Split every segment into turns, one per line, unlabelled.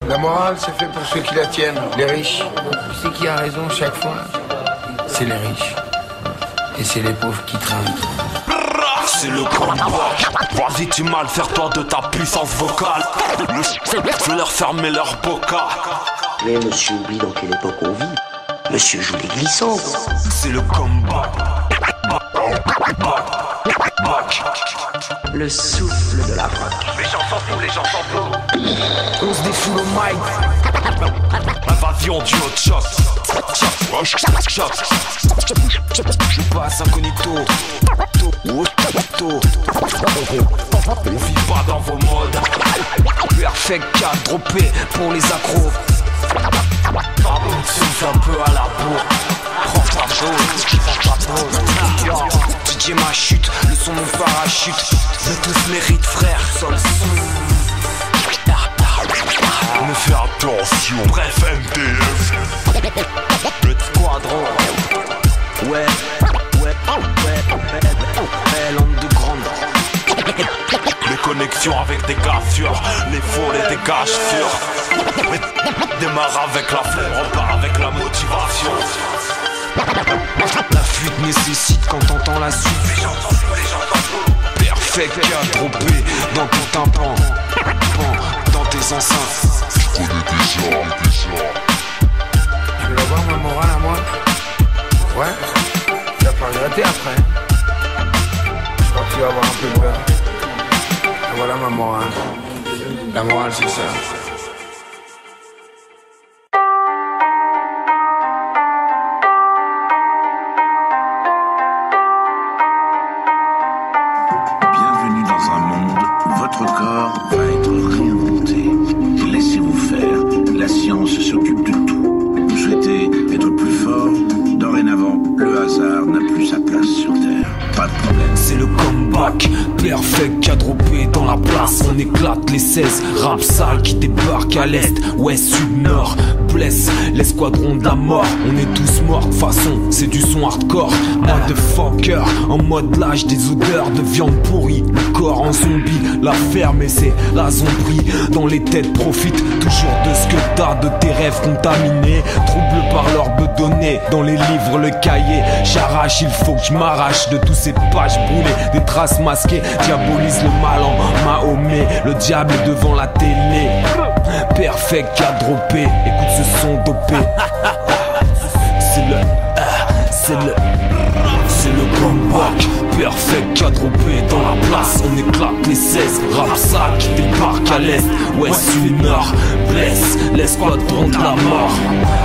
La morale, c'est fait pour ceux qui la tiennent, les riches. C'est qui a raison chaque fois? C'est les riches. Et c'est les pauvres qui trinquent.
C'est le combat. Vas-y, tu mal, faire-toi de ta puissance vocale. Je vais leur fermer leur boca.
Mais monsieur oublie dans quelle époque on vit. Monsieur joue les glissants.
C'est le combat.
Le souffle de la rock.
Les gens s'en foutent, les gens s'en foutent.
On se défoule au mic.
Invasion du hot shot. Je passe incognito. On vit pas dans vos modes. Perfect cas droppé pour les accros. Souffle un peu à la bourre. Prends ta dose. DJ ma chute, le son mon parachute. Mais tous méritent frère, sans le son. Mais fais attention. Bref MDF. Le squadron. Ouais. Les connexions avec des gars sûrs, les faux et des gages sûrs. Démarre avec la flemme, repart avec la motivation. La fuite nécessite quand t'entends la suite. Les gens s'en foutent. Perfect à dropper dans ton tympan, dans tes enceintes. Je connais tes genres.
Tu veux avoir ma morale à moi? Ouais. Tu vas pas regretter après. Je crois que tu vas avoir un peu peur. Et voilà ma morale. La morale, c'est ça.
Bienvenue dans un monde où votre corps va être réinventé. Laissez-vous faire, la science s'occupe de tout. Vous souhaitez être plus fort? Dorénavant, le hasard n'a plus sa place sur Terre. Pas de problème.
C'est le comeback, perfect quadrupé dans la place. On éclate les 16 rap sales qui débarquent à l'est, ouest, sud, nord. Blesse l'escadron de la mort. On est tous morts de façon, c'est du son hardcore. Motherfucker, en mode lâche, des odeurs de viande pourrie. Le corps en zombie, la ferme et c'est la zombie. Dans les têtes profite toujours de ce que t'as, de tes rêves contaminés. Trouble par leur bedonné, dans les livres, le cahier. J'arrache, il faut que je m'arrache de tous ces pages brûlées. Des traces masquées, diabolise le mal en Mahomet. Le diable est devant la télé. Perfect quadrupé, écoute ce son dopé. C'est le comeback. Perfect quadrupé dans la place. On éclate les 16 rap sales qui débarquent à l'est, ouest, sud, nord. Blesse l'escadron de la mort.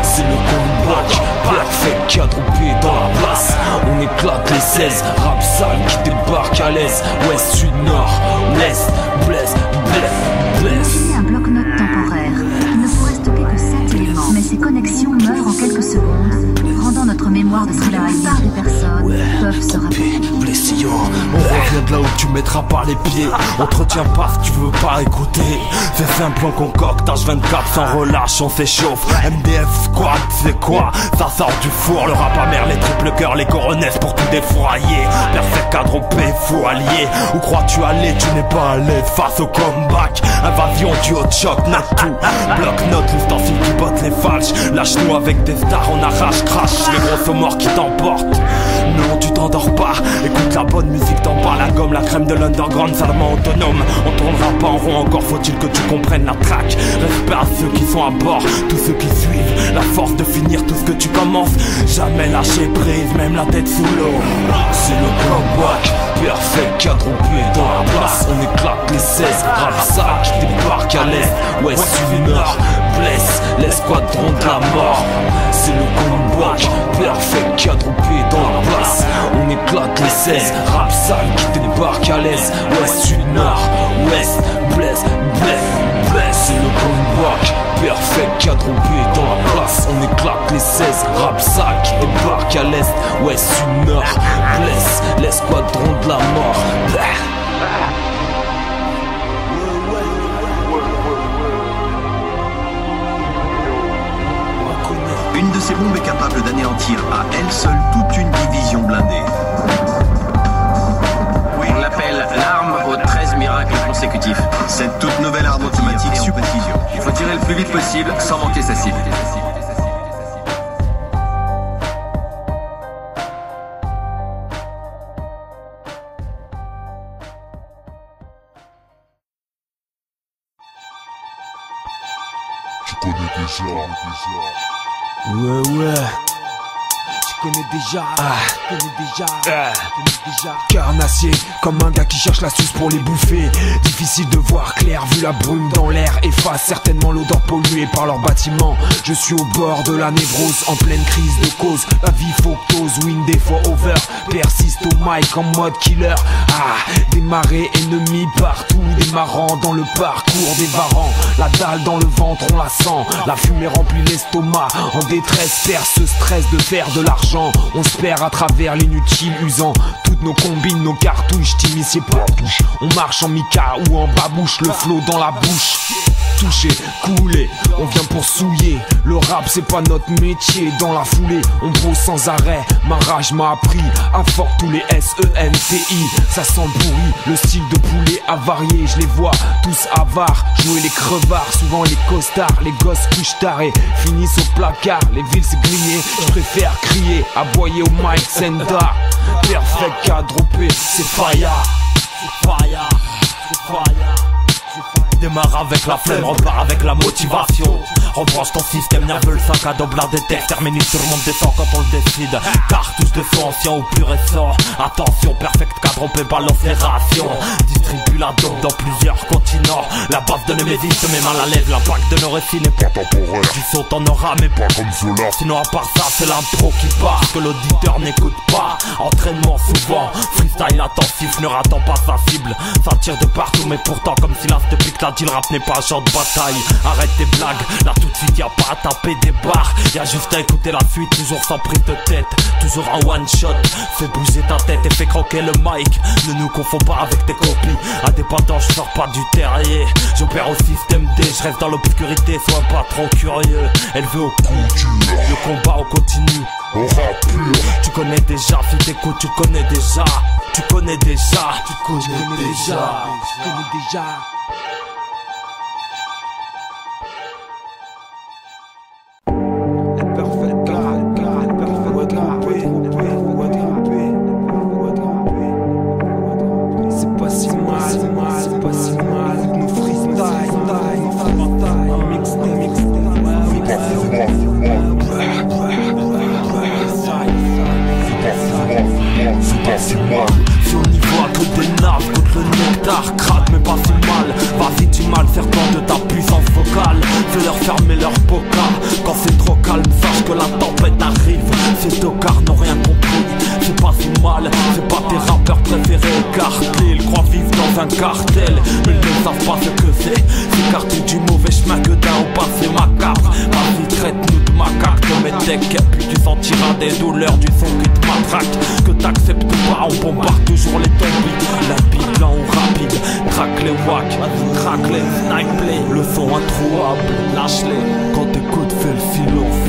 C'est le comeback. Perfect quadrupé dans la place. On éclate les 16 rap sales qui débarquent à l'est, ouest, sud, nord. L'est, blesse.
Imaginez un bloc-notes temporaire. Il ne pourrait stocker que 7 éléments. Mais ces connexions meurent en quelques secondes, rendant notre mémoire de ce que la plupart des personnes peuvent se rappeler.
On revient de là où tu mettras pas les pieds. On te retient pas si tu veux pas écouter. Fais un plan concocte, H24 sans relâche, on s'échauffe. MDF squad, c'est quoi? Ça sort du four, le rap amer, les triple cœurs, les coronets pour tout défourailler. Perfect quadrupé, faux allié. Où crois-tu aller? Tu n'es pas à l'aise face au comeback. Invasion du hot shot, n'a tout. Bloc-notes, l'ustensile qui botte les falches. Lâche-nous avec des stars, on arrache, crash. Les grosses morts qui t'emportent. Non, tu t'endors pas. Écoute la bonne musique d'en bas, la gomme, la crème de l'underground, salement autonome. On tournera pas en rond, encore faut-il que tu comprennes la track. Respect à ceux qui sont à bord, tous ceux qui suivent. La force de finir tout ce que tu commences. Jamais lâcher prise, même la tête sous l'eau. C'est le comeback, perfect quadrupé dans la place. On éclate les 16 rap sales qui débarquent à l'est, ouest, sud, nord. Blesse l'escadron de la mort. C'est le comeback, perfect quadrupé dans la place. On éclate les 16 rap sales qui débarquent à l'est, ouest, sud, nord. Ouest, blesse. C'est le comeback, perfect quadrupé dans la place. On éclate les 16 rap sales qui débarquent à l'est, ouest, sud, nord. Blesse l'escadron de la mort.
Une de ces bombes est capable d'anéantir à elle seule toute une division blindée. On l'appelle l'arme aux 13 miracles consécutifs. Cette toute nouvelle arme automatique sur précision
Faut tirer le plus vite possible sans manquer sa cible.
Tu connais déjà.
Ouais.
Je connais déjà, je connais déjà.
Carnassier, comme un gars qui cherche la suce pour les bouffer. Difficile de voir clair vu la brume dans l'air. Efface certainement l'odeur polluée par leurs bâtiments. Je suis au bord de la névrose, en pleine crise de cause. La vie fructose, win des fois over. Persiste au mic en mode killer. Des marées ennemies partout. Des marrants dans le parcours des varans. La dalle dans le ventre, on la sent. La fumée remplit l'estomac. En détresse, perce ce stress de faire de l'argent. On se perd à travers l'inutile usant toutes nos combines, nos cartouches, t'initiés pas touche. On marche en mica ou en babouche, le flow dans la bouche. Touché, coulé, on vient pour souiller. Le rap c'est pas notre métier. Dans la foulée, on brosse sans arrêt. Ma rage m'a appris à fort tous les SENTI. Ça sent le pourri, le style de poulet avarié. Je les vois tous avares, jouer les crevards. Souvent les costards, les gosses couchent tard et finissent au placard. Les villes c'est grillé, je préfère crier, aboyer au mic Senda. Perfect qu'à dropper, c'est faya. C'est faya, c'est faya. Démarre avec la flemme, repart avec la motivation. Rebranche ton système nerveux, le sac à dos blindé terre. Terminus, tout le monde descend quand on le décide. Cartouche de feu ancien ou plus récent. Attention, perfect quadropé, balance les rations. Distribue la dope dans plusieurs continents. La base de Nemesis te met mal à l'aise. L'impact de nos récits n'est pas temporaire. Tu sautes en aura mais pas comme Zola. Sinon à part ça c'est l'intro qui part, que l'auditeur n'écoute pas. Entraînement souvent, freestyle intensif, ne ratant pas sa cible. Ça tire de partout mais pourtant comme si l'as te pique la le rap n'est pas un champ de bataille. Arrête tes blagues, là tout de suite y'a pas à taper des barres. Y'a juste à écouter la suite, toujours sans prise de tête. Toujours en one shot, fais bouger ta tête et fais croquer le mic. Ne nous confonds pas avec tes copies. Indépendant, je sors pas du terrier. J'opère au système D, je reste dans l'obscurité. Sois pas trop curieux, élevé au coup. Le combat on continue, on rap pur. Tu connais déjà, si t'écoutes tu connais déjà. Tu connais déjà, tu connais déjà.
Je connais déjà.
Si on y voit que des nappes, goûte le nectar, crade mais pas si mal. Vas-y tu mal faire tant de ta puissance vocale. Fais leur fermer leur boca. Quand c'est trop calme, sache que la tempête arrive. Ces tocards n'ont rien compris. C'est pas si mal, c'est pas tes rappeurs préférés écartés. Ils croient vivre dans un cartel, mais ils ne savent pas ce que c'est. S'écarter du mauvais chemin que d'un au passé macabre. Vas-y traite-nous de macaque comme étec. Puis tu sentiras des douleurs du son qui te matraque. Que t'acceptes pas, on bombarde toujours les tombis. Limpide, lent ou rapide, traque les wack, traque les snipe play. Le son introuvable, lâche-les. Quand t'écoutes, fais le silence.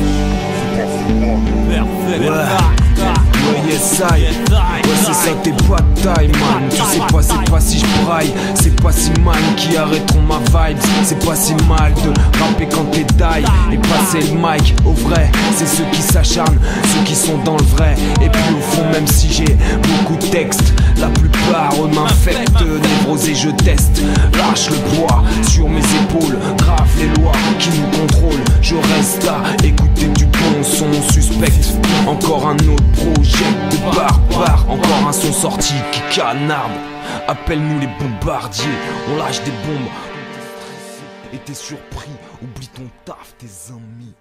Ouais, yes, I. Ouais, c'est ça, t'es pas de taille, man. Tu sais pas, c'est pas si je braille. C'est pas si mal qui arrêteront ma vibe. C'est pas si mal de rapper quand t'es taille et passer le mic. Au vrai, c'est ceux qui s'acharnent, ceux qui sont dans le vrai. Et puis au fond, même si j'ai beaucoup de textes, la plupart m'infectent. Névrosé, je teste. Lâche le poids sur mes épaules. Grave les lois qui nous contrôlent. Je reste à écouter du bon son suspect. Encore un autre projet de barbare. Encore un son sorti qui canarde. Appelle-nous les bombardiers. On lâche des bombes. Et t'es surpris. Oublie ton taf, tes amis.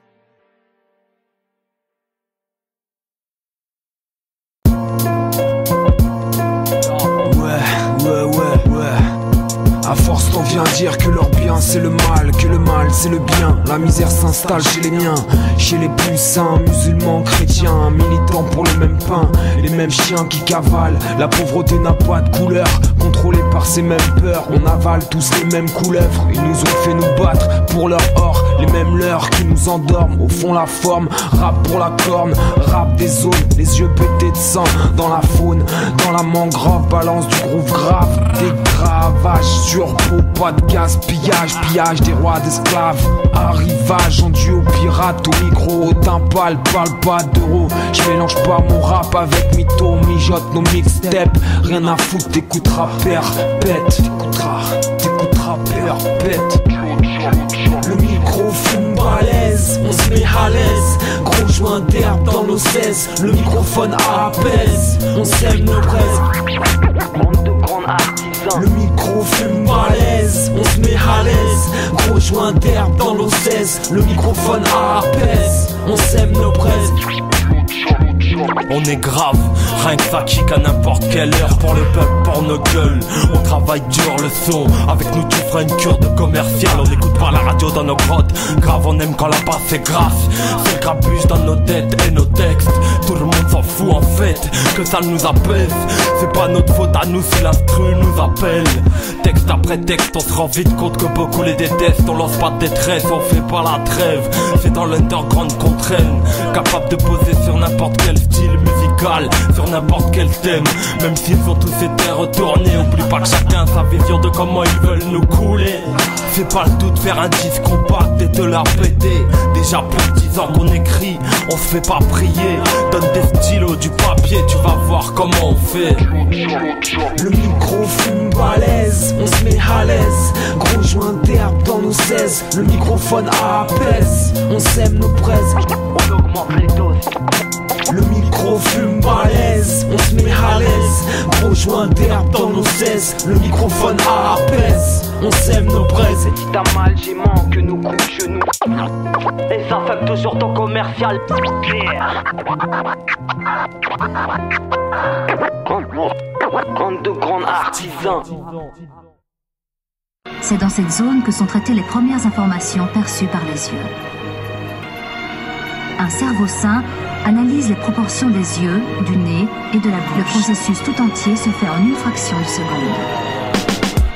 À force t'en viens dire que leur bien c'est le mal, que le mal c'est le bien. La misère s'installe chez les miens, chez les plus saints, musulmans, chrétiens, militants pour le même pain, les mêmes chiens qui cavalent. La pauvreté n'a pas de couleur, contrôlée par ces mêmes peurs. On avale tous les mêmes couleuvres, ils nous ont fait nous battre pour leur or. Les
même l'heure qui nous endorme. Au fond la forme, rap pour la corne, rap des zones, les yeux pétés de sang dans la faune, dans la mangrove, balance du groove grave, des gravages sur peau, pas de gaspillage, pillage des rois d'esclaves, arrivage en duo pirate au micro, au timpal, parle pas d'euros, je mélange pas mon rap avec mytho, mijote nos mixtapes, rien à foutre, t'écouteras père, pète, t'écouteras père, pète. Le micro fume balèze, on se met à l'aise. Gros joint d'herbe dans nos 16, le microphone apaise. On sème nos braises, bande de grands artisans. Le micro fume balèze, on se met à l'aise. Gros joint d'herbe dans nos 16, le microphone apaise. On sème nos braises.
On est grave, rien que ça kick à n'importe quelle heure. Pour le peuple, pour nos gueules, on travaille dur le son. Avec nous tu feras une cure de commercial. On n'écoute pas la radio dans nos grottes. Grave on aime quand la basse est grasse. C'est le grabuge dans nos têtes et nos textes. Tout le monde s'en fout en fait, que ça nous apaise. C'est pas notre faute à nous si l'instru nous appelle. Texte après texte, on se rend vite compte que beaucoup les détestent. On lance pas de détresse, on fait pas la trêve. C'est dans l'underground qu'on traîne, capable de poser sur n'importe quel style musical, sur n'importe quel thème. Même s'ils ont tous été retournés, oublie pas que chacun a sa vision de comment ils veulent nous couler. C'est pas le tout de faire un disque compact et de la péter. Déjà plus de 10 ans qu'on écrit, on se fait pas prier. Donne des stylos, du papier, tu vas voir comment on fait.
Le micro fume balèze, on se met à l'aise. Gros joint d'herbe dans nos 16, le microphone apaise. On sème nos braises, on augmente les doses. Le micro fume balèze, on se met à l'aise. Gros joint d'herbe dans nos 16, le microphone apaise. On sème nos braises.
Si t'as mal, j'ai manque nous coups de genoux. Et ça fuck toujours ton commercial. Bande de grands artisans.
C'est dans cette zone que sont traitées les premières informations perçues par les yeux. Un cerveau sain analyse les proportions des yeux, du nez et de la bouche. Le processus tout entier se fait en une fraction de seconde.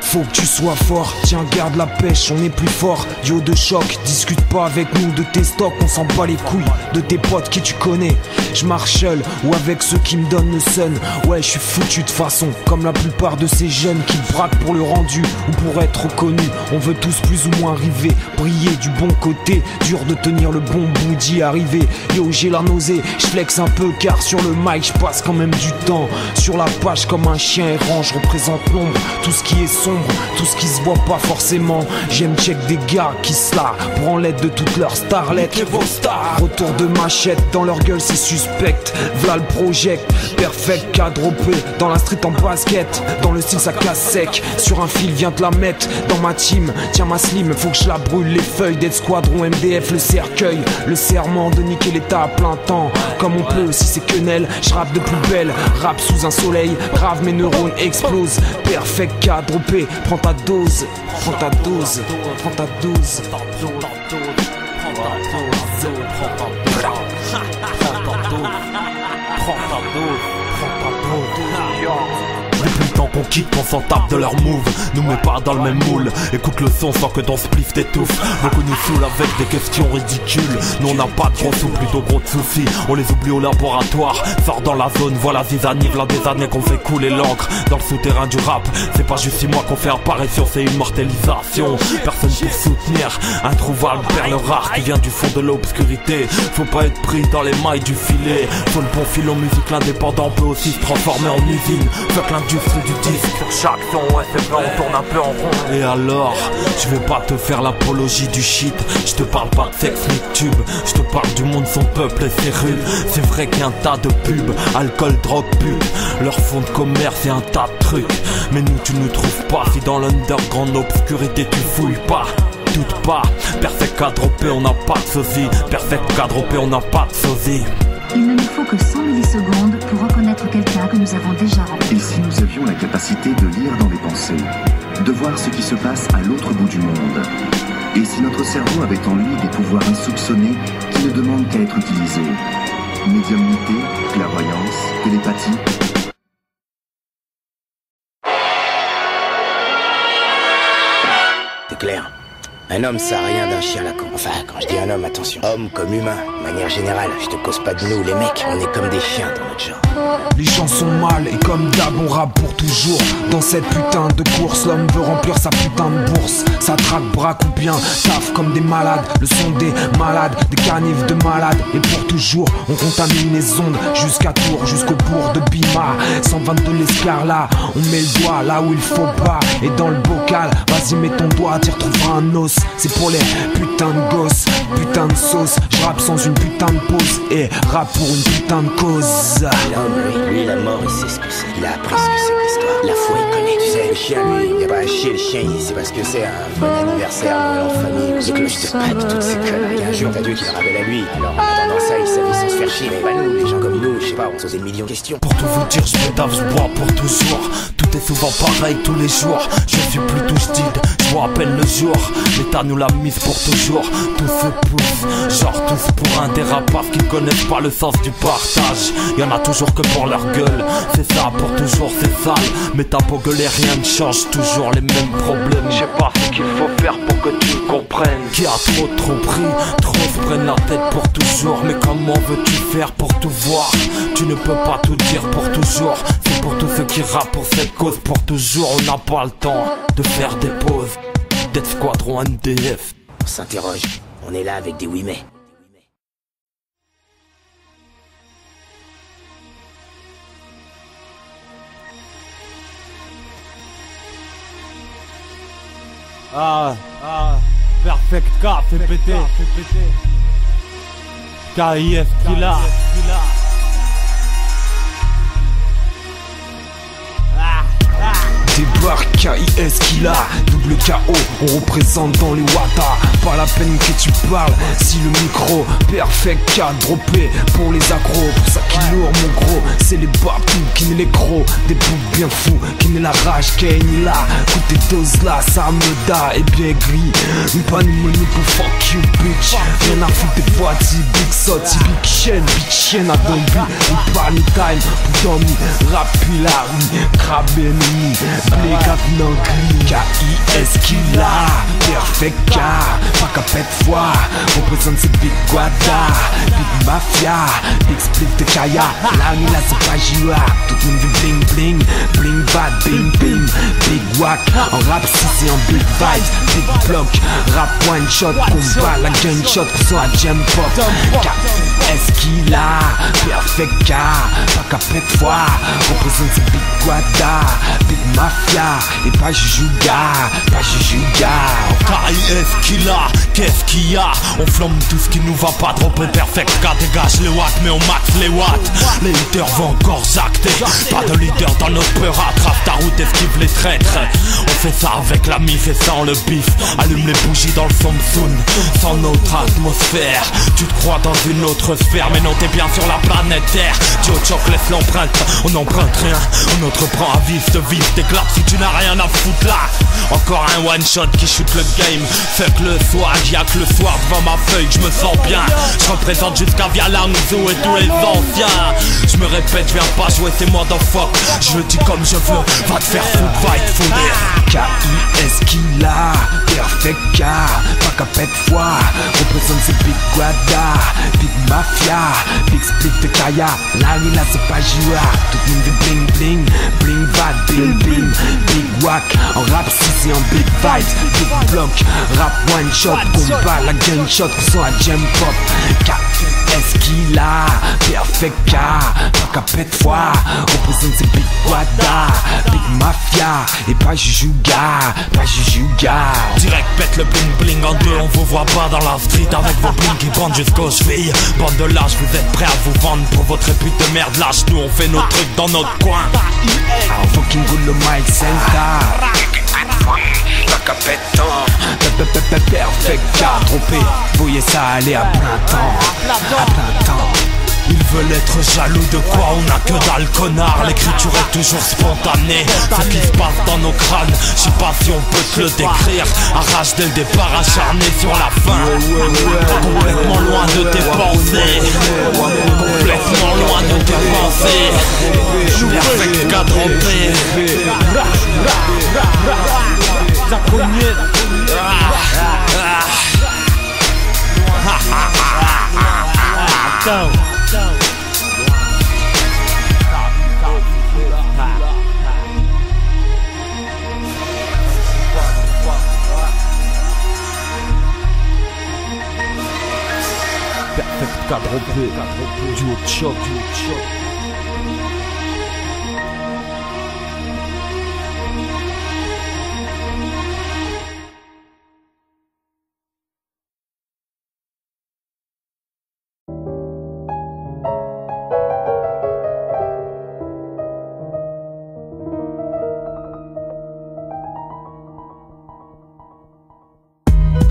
Faut que tu sois fort, tiens garde la pêche, on est plus fort. Duo de choc, discute pas avec nous de tes stocks, on s'en bat les couilles de tes potes qui tu connais. Je marche seul ou avec ceux qui me donnent le sun. Ouais je suis foutu de façon, comme la plupart de ces jeunes qui braquent pour le rendu ou pour être reconnu. On veut tous plus ou moins arriver, briller du bon côté. Dur de tenir le bon bout d'y arriver. Yo j'ai la nausée, je flex un peu car sur le mic je passe quand même du temps. Sur la page comme un chien errant, je représente l'ombre, tout ce qui est sombre, tout ce qui se voit pas forcément. J'aime check des gars qui se la branlette de toutes leurs starlettes. Et vos stars, retour de machette dans leur gueule c'est suspect. V'là le project, perfect quadropé. Dans la street en basket, dans le style ça casse sec. Sur un fil viens te la mettre dans ma team. Tiens ma slim, faut que je la brûle. Les feuilles d'être squadron MDF, le cercueil. Le serment de niquer l'état à plein temps. Comme on peut, si c'est quenelle, je rappe de plus belle. Rap sous un soleil, grave mes neurones explosent. Perfect quadropé. Prends ta dose, prends ta dose, prends ta dose.
Depuis le temps qu'on kick, on s'en tape de leur move. Nous mets pas dans le même moule. Écoute le son sans que ton spliff t'étouffe. Beaucoup nous saoulent avec des questions ridicules. Nous on n'a pas de gros sous, plutôt gros de soucis. On les oublie au laboratoire. Sors dans la zone, voilà zizanie. V'là des années qu'on fait couler l'encre dans le souterrain du rap. C'est pas juste 6 mois qu'on fait apparition, c'est immortalisation. Personne pour soutenir, introuvable perle rare qui vient du fond de l'obscurité. Faut pas être pris dans les mailles du filet. Faut le bon filon, musique l'indépendant peut aussi se transformer en usine. Fuck l'industrie du disque. Sur chaque son, ouais c'est vrai, on tourne un peu en rond. Et alors, je vais pas te faire l'apologie du shit. Je te parle pas de sexe ni de tube. Je te parle du monde, son peuple et ses rues. C'est vrai qu'il y a un tas de pubs, alcool, drogue, pute. Leur fond de commerce et un tas de trucs. Mais nous tu nous trouves pas. Si dans l'underground obscurité tu fouilles pas. Doute pas, perfect quadropé, on n'a pas de sosie. Perfect quadropé, on n'a pas de sosie.
Il ne nous faut que 100 millisecondes pour reconnaître quelqu'un que nous avons déjà rencontré.
Et si nous avions la capacité de lire dans les pensées, de voir ce qui se passe à l'autre bout du monde? Et si notre cerveau avait en lui des pouvoirs insoupçonnés qui ne demandent qu'à être utilisés? Médiumnité, clairvoyance, télépathie?
C'est clair. Un homme, ça a rien d'un chien lacan. Enfin, quand je dis un homme, attention. Homme comme humain, de manière générale. Je te cause pas de nous, les mecs. On est comme des chiens dans notre genre.
Les gens sont mal et comme d'hab on rappe pour toujours. Dans cette putain de course, l'homme veut remplir sa putain de bourse. Ça traque, braque ou bien taffe comme des malades. Le son des malades, des canifs de malades. Et pour toujours, on contamine les ondes jusqu'à Tours, jusqu'au bourg de Bima. 122 l'escarlat, on met le doigt là où il faut pas. Et dans le bocal, vas-y mets ton doigt, t'y retrouveras un os. C'est pour les putains de gosses, putain de sauce. Je rappe sans une putain de pause et rappe pour une putain de cause.
Lui, la mort, il sait ce que c'est. Il a appris ce que c'est que l'histoire. La foi, il connaît. Tu sais, le chien, lui, il a pas à chier. Le chien, il sait pas ce que c'est. Un bon anniversaire, Noël en famille, les cloches de Pâques, toutes ces conneries. Un jour, t'as Dieu qui le rappelle à lui. Alors, en attendant ça, il savait sans se faire chier. Mais pas nous, les gens comme nous, je sais pas, on se posait 1 million de questions.
Pour tout vous dire, je m'étave, je bois pour toujours. Tout est souvent pareil tous les jours. Je suis plus touche-tide, je vois à peine le jour. L'État nous l'a mise pour toujours. Tous se poussent, genre tous pour un des rapaces qui connaissent pas le sens du partage. Y'en a toujours que pour leur gueule. C'est ça pour toujours, c'est sale. Mais t'as beau gueuler, rien ne change. Toujours les mêmes problèmes. Je sais pas ce qu'il faut faire pour que tu comprennes. Qui a trop pris, trop se prennent la tête pour toujours. Mais comment veux-tu faire pour tout voir? Tu ne peux pas tout dire pour toujours. C'est pour tous ceux qui rappent pour cette cause. Pour toujours, on n'a pas le temps de faire des pauses. D'être squadron NDF.
On s'interroge, on est là avec des oui mais.
Perfect K, fait péter. KIF, Killa.
Débarque KIS Killa, double KO, on représente dans les Wata. Pas la peine que tu parles, si le micro perfect K droppé pour les accros. Pour ça qui lourd mon gros, c'est les babous qui n'est les crocs. Des boucs bien fous, qui n'est la rage, qui est là. Toutes tes doses là, ça me da et bien gris. Pas ni money pour fuck you bitch. Rien à foutre des voitures, big sauce, big chaîne à Dombi. On parle time pour dormir, rap puis la rue, crabe ennemi. Blé non gris, KIS Killa, perfect K, pas qu'à pète foi, représente ces big guada, big mafia, big split de Kaya, la nuit là c'est pas joua, tout le monde veut bling bling, bling bad, bing bing, big wack, en rap si c'est en big vibes, big block, rap one shot, combat la gunshot, qu'on soit à jam pop, KIS Killa, perfect K, pas qu'à pète foi, représente ces big guada, big mafia, et pas Jujuga, pas Jujuga.
KIS Killa, qu'est-ce qu'il y a? On flambe tout ce qui nous va pas trop perfect. K dégage les watts, mais on max les watts. Les leaders vont encore s'acter. Pas de leader dans notre peur, attrape ta route, esquive les traîtres. On fait ça avec la mif et sans le bif. Allume les bougies dans le Samsung, sans notre atmosphère. Tu te crois dans une autre sphère, mais non t'es bien sur la planète Terre. Joe Choc laisse l'empreinte, on n'emprunte rien. On entreprend à vivre, te vivre, t'éclates si tu n'as rien à foutre là. Encore un one shot qui shoot le game. Fuck le swag, y'a que le soir devant ma feuille que je me sens bien. Je représente jusqu'à Vialangzo et tous les anciens. Je me répète, je viens pas jouer, c'est moi dans fuck. Je le dis comme je veux, va te faire foutre, va être fondé.
KIS Killa, perfect K, pas qu'à pète foi, représente ces big guada, big mafia, big split de Kaya, la nuit là c'est pas joua, tout le monde veut bling bling, bling bad, bing bing, big wack, en rap si c'est en big vibes, big block, rap one shot, combat la gunshot, qu'on soit à jam pop, KIS Killa, perfect K, pas qu'à pète foi, représente ces big guada, big mafia, et pas Jujuga, pas Jujuga.
Direct pète le bling bling en deux, on vous voit pas dans la street avec vos bling qui bandent jusqu'aux chevilles. Bande de lâches, vous êtes prêts à vous vendre pour votre répute de merde lâche. Nous on fait nos trucs dans notre coin.
I'll fucking good le mic center. Pas qu'à pète temps, perfect K, trompé. Voyez ça aller à plein temps, à plein temps.
Ils veulent être jaloux de quoi, on a que dalle connard. L'écriture est toujours spontanée, ce qui se passe dans nos crânes. Je sais pas si on peut te le décrire. Arrache dès le départ, acharné sur la fin. Complètement loin de tes pensées, complètement loin de tes pensées. Perfect K trompé. down. Perfect cadre B, duo de choc.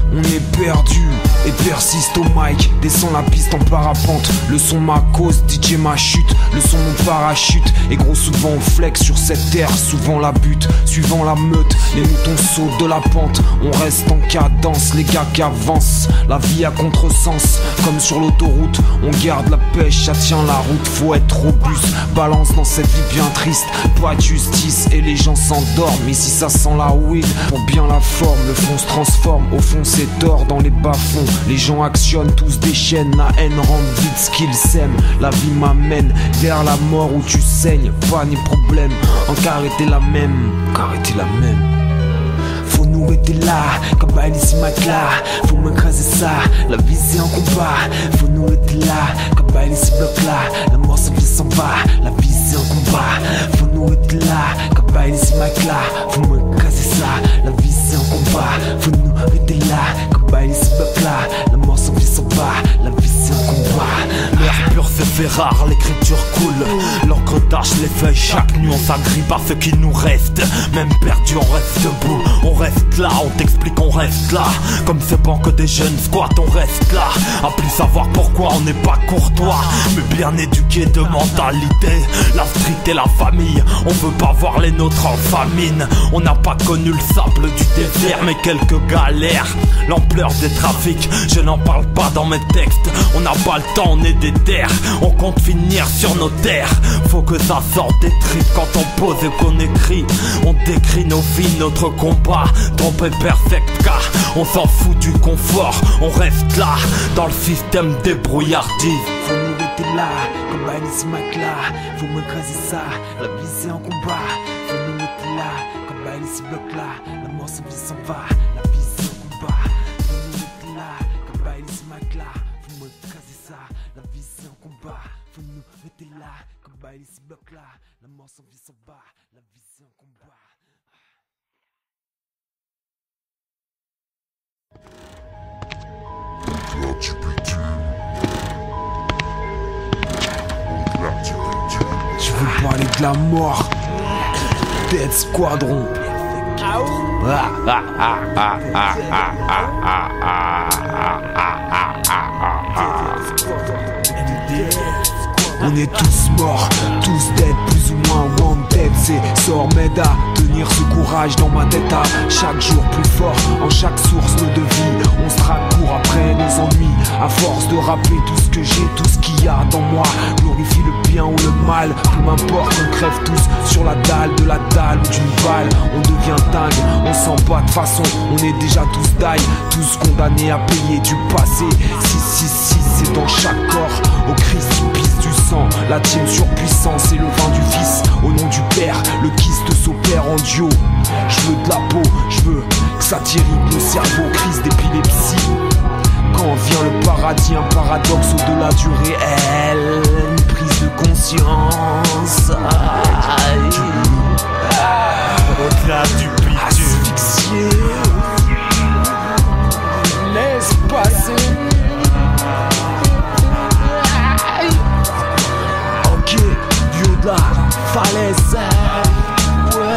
On est perdu et persiste au mic. Descends la piste en parapente. Le son ma cause, DJ ma chute. Le son mon parachute. Et gros souvent on flex sur cette terre. Souvent la butte, suivant la meute. Les moutons sautent de la pente. On reste en cadence, les gars qui avancent. La vie à contresens, comme sur l'autoroute. On garde la pêche, ça tient la route. Faut être robuste, balance dans cette vie bien triste. Pas de justice et les gens s'endorment. Ici ça sent la weed, pour bien la forme. Le fond se transforme, au fond c'est tort dans les bas-fonds. Les gens actionnent tous des chaînes. La haine rend vite ce qu'ils s'aiment. La vie m'amène vers la mort où tu saignes. Pas ni problème, encore été la même. Faut nous arrêter là, comme ici ma classe. Faut m'écraser ça, la vie c'est un combat. Faut nous arrêter là, comme ici bloc là. La mort ça vient s'en va, la vie c'est un combat. Faut nous arrêter là, comme ici ma classe. Faut m'écraser ça, la vie c'est un combat. Faut nous arrêter là, comme ici bloc là. La mort ça vient s'en va, la vie c'est un combat.
L'air pur se fait rare, l'écriture coule. L'encre tâche les feuilles, chaque nuit on s'agrippe à ce qui nous reste. Même perdu on reste debout, on reste là, on t'explique on reste là. Comme ce banc que des jeunes squats, on reste là. À plus savoir pourquoi on n'est pas courtois, mais bien éduqué de mentalité. La street et la famille, on veut pas voir les nôtres en famine. On n'a pas connu le sable du désert, mais quelques galères. L'ampleur des trafics, je n'en parle pas dans mes textes. On n'a pas le temps, on est des terres. On compte finir sur nos terres. Faut que ça sorte des tripes quand on pose et qu'on écrit. On décrit nos vies, notre combat. Trompé perfect car on s'en fout du confort. On reste là, dans le système débrouillardise.
Faut nous arrêter là, comme ici ma classe. Faut m'écraser ça, la vie c'est un combat. Faut nous arrêter là, comme ici bloc là. La mort sa vie s'en va, la vie c'est un combat. Faut nous arrêter là, comme ici ma classe. Faut m'écraser ça, la vie c'est un combat. Faut nous arrêter là, comme ici bloc là. La mort sa vie s'en va, la vie c'est un combat. Je veux parler de la mort. Dead Squadron. On est tous morts, tous dead, plus ou moins wanted. C'est sort m'aide à tenir ce courage dans ma tête à chaque jour plus fort. En chaque source de vie, on se raccourt après nos ennuis. À force de rappeler tout ce que j'ai, tout ce qu'il y a dans moi. Glorifie le bien ou le mal, peu m'importe, on crève tous sur la dalle, de la dalle ou d'une balle. On devient dingue, on s'en bat de façon, on est déjà tous die, tous condamnés à payer du passé. 666 c'est dans chaque corps, au Christ pisse du sang. La team surpuissance et le vin du fils. Au nom du père, le kyste s'opère en duo. Je veux de la peau, je veux que ça t'irrite le cerveau, crise d'épilepsie. Quand vient le paradis, un paradoxe au-delà du réel. Une prise de conscience.
Au-delà du bitume.
Asphyxié. Laisse passer. Ok, vieux de la falaise.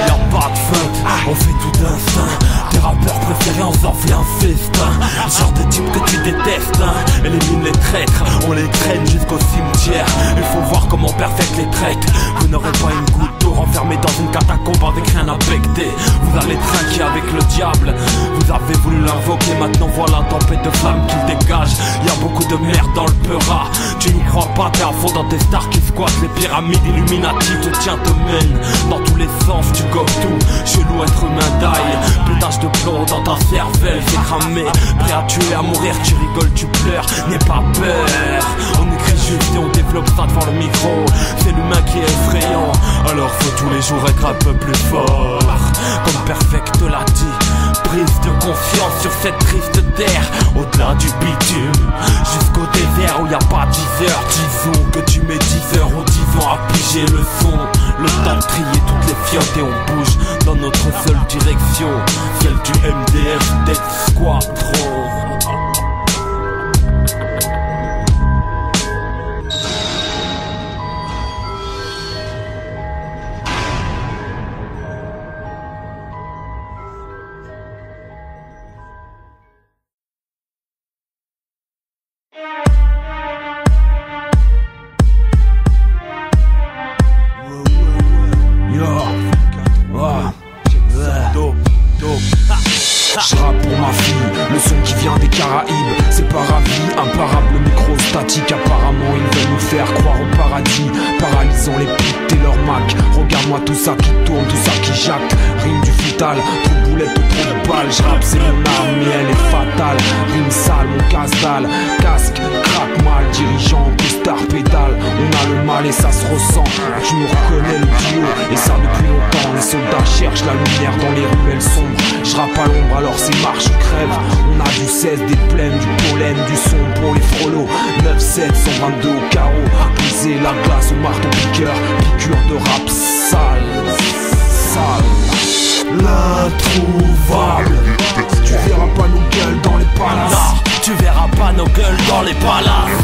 Y'a pas de feinte, on fait tout d'instinct. Tes rappeurs préférés, on s'en fait un festin. Genre de type que tu détestes, hein. Élimine les traîtres, on les traîne jusqu'au cimetière. Il faut voir comment perfect les traite. Vous n'aurez pas une goutte d'eau enfermée dans une catacombe avec rien à becter. Vous allez trinquer avec le diable. Vous avez voulu l'invoquer, maintenant voilà tempête de flammes qui dégage. Y'a beaucoup de merde dans le Peura. Tu n'y crois pas, t'es à fond dans tes stars qui squattent les pyramides. Illuminati te tient, te mène dans tous les sens, tu gobes tout. Chelou être humain d'ail, pétage de plomb dans ta cervelle, c'est cramé. Prêt à tuer, à mourir, tu rigoles, tu pleures, n'aie pas peur. On écrit juste et on développe ça devant le micro. C'est l'humain qui est effrayant, alors faut tous les jours être un peu plus fort. Comme Perfect l'a dit, prise de confiance sur cette triste terre, au-delà du bitume, jusqu'au désert où y a pas 10 heures. Disons que tu mets 10 heures au divan à piger le son. Le temps de trier toutes les fiottes et on bouge dans notre seule direction, celle du MDF Death Squadron.
J'rappe pour ma fille, le son qui vient des Caraïbes. C'est pas ravi, imparable, micro statique. Apparemment ils veulent nous faire croire au paradis, paralysant les pites et leurs macs. Regarde-moi tout ça qui tourne, tout ça qui jacte. Rime du futal, trop de boulettes ou trop de balles. J'rappe c'est mon arme et elle est fatale. Rime sale, mon casse-dalle. Casque, craque mal, dirigeant, costard, pédale. On a le mal et ça se ressent. Tu nous reconnais le duo, et ça depuis longtemps. Les soldats cherchent la lumière dans les ruelles sombres. J'rappe à l'ombre alors c'est marche ou crève. On a du 16, des plaines, du pollen, du son pour les frolos. 9-7, 122 au carreau. Briser la glace au marteau piqueur. Piqûre de rap sale. L'introuvable. Tu verras pas nos gueules dans les palaces.
Non, tu verras pas nos gueules dans les palaces.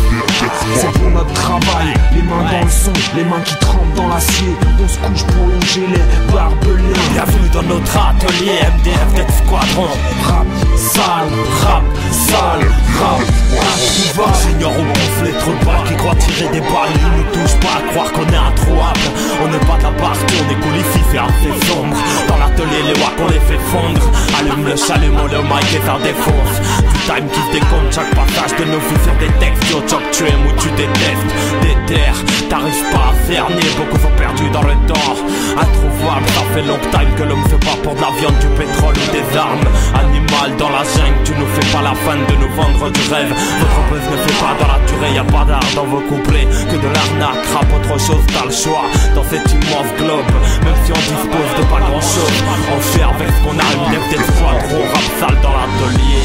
C'est pour notre travail, les mains dans le son, les mains qui trempent dans l'acier. On se couche pour longer les barbelés.
Bienvenue dans notre atelier MDF Death Squadron.
Rap sale, rap sale, rap introuvable.
Seigneur on bouffe les trous de balles qui croient tirer des balles. Ils nous touchent pas à croire qu'on est introuable. On n'est pas de la partie, on est cool ici, c'est assez sombre. Dans l'atelier les wacks on les fait fondre. Allume le chalumeau, le mic et ça défonce. Du time qui se décompte chaque passage de nos vies sur des textes. Yo choc tu aimes ou tu détestes. Des terres, t'arrives pas à cerner. Beaucoup sont perdus dans le temps. Introuvable, ça fait long time que l'homme se bat pour de la viande, du pétrole ou des armes. Animal dans la jungle, tu nous fais pas la fin de nous vendre du rêve. Votre buzz ne fait pas dans la durée, y'a pas d'art dans vos couplets. Que de l'arnaque, rap autre chose, t'as le choix. Dans cet immense globe, même si on dispose de pas grand chose, on fait avec ce qu'on a, une lèvre des squadrons, rap sale dans l'atelier.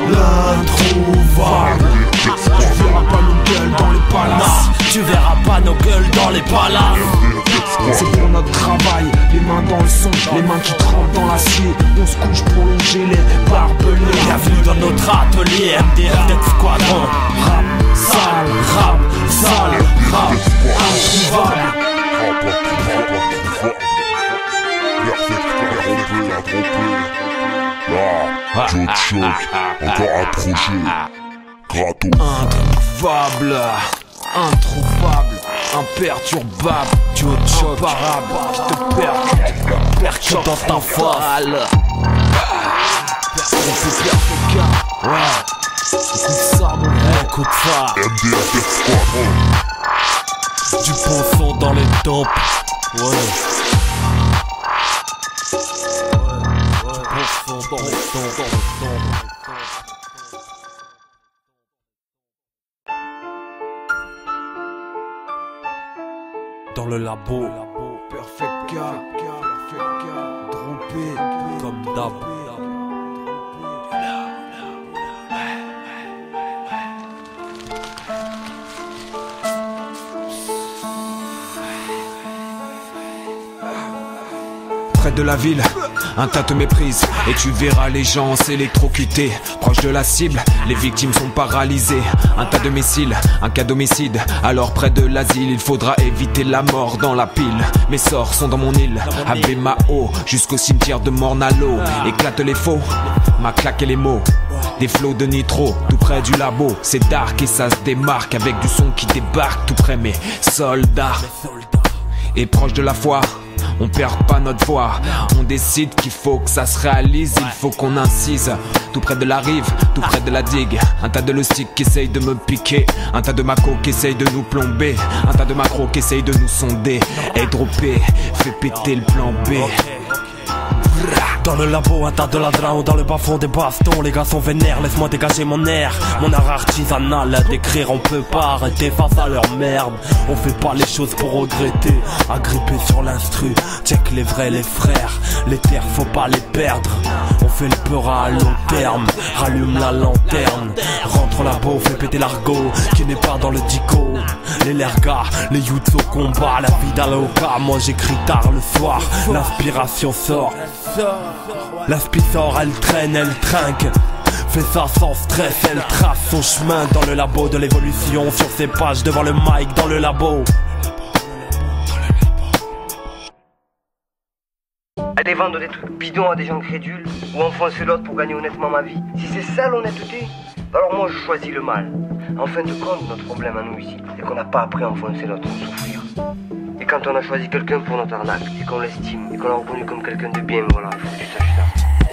L'introuvable. Tu verras pas nos gueules dans les palaces.
Non, tu verras pas nos gueules dans les palaces.
C'est pour notre travail, les mains dans le son, les mains qui trempent dans l'acier. On se couche pour longer les barbelés.
Bienvenue dans notre atelier MDF Death Squadron.
Rap sale, rap introuvable.
Joe Choc, encore un projet. Gratos.
Introuvable, imperturbable, Joe Choc, imparable, qui te percute dans ta face. On peut perfect cas, ouais. Écoute ça mon gars,
écoute ça.
MDF Death Squadron.
Du bon son dans les tops, ouais. Dans le labo,
perfect cas, droppé,
comme d'hab.
Près de la ville, un tas te méprise et tu verras les gens s'électrocuter. Proche de la cible, les victimes sont paralysées. Un tas de missiles, un cas d'homicide. Alors près de l'asile, il faudra éviter la mort dans la pile. Mes sorts sont dans mon île, Ave Mao, jusqu'au cimetière de Mornalo. Éclate les faux, ma claque et les mots. Des flots de nitro, tout près du labo. C'est dark et ça se démarque avec du son qui débarque tout près mes soldats. Et proche de la foi, on perd pas notre voix. On décide qu'il faut que ça se réalise. Il faut qu'on incise tout près de la rive, tout près de la digue. Un tas de loustiques qui essayent de me piquer. Un tas de macos qui essayent de nous plomber. Un tas de macros qui essayent de nous sonder. Et dropper, fait péter le plan B.
Dans le labo, un tas de ladrins dans le bas-fond des bastons. Les gars sont vénères, laisse-moi dégager mon air. Mon art artisanal, à décrire on peut pas arrêter face à leur merde. On fait pas les choses pour regretter, agrippé sur l'instru. Check les vrais, les frères, les terres faut pas les perdre. On fait le peur à long terme, rallume la lanterne. Rentre au labo, fait péter l'argot qui n'est pas dans le dico. Les lergas, les youths au combat, la vie d'Aloca. Moi j'écris tard le soir, l'inspiration sort. L'inspi sort, elle traîne, elle trinque. Fait ça sans stress, elle trace son chemin dans le labo de l'évolution. Sur ses pages devant le mic dans le labo.
Aller vendre des trucs bidons à des gens crédules ou enfoncer l'autre pour gagner honnêtement ma vie. Si c'est ça l'honnêteté, alors moi je choisis le mal. En fin de compte, notre problème à nous ici, c'est qu'on n'a pas appris à enfoncer l'autre pour souffrir. Et quand on a choisi quelqu'un pour notre arnaque, et qu'on l'estime, et qu'on l'a reconnu comme quelqu'un de bien, voilà, il faut que tu saches ça.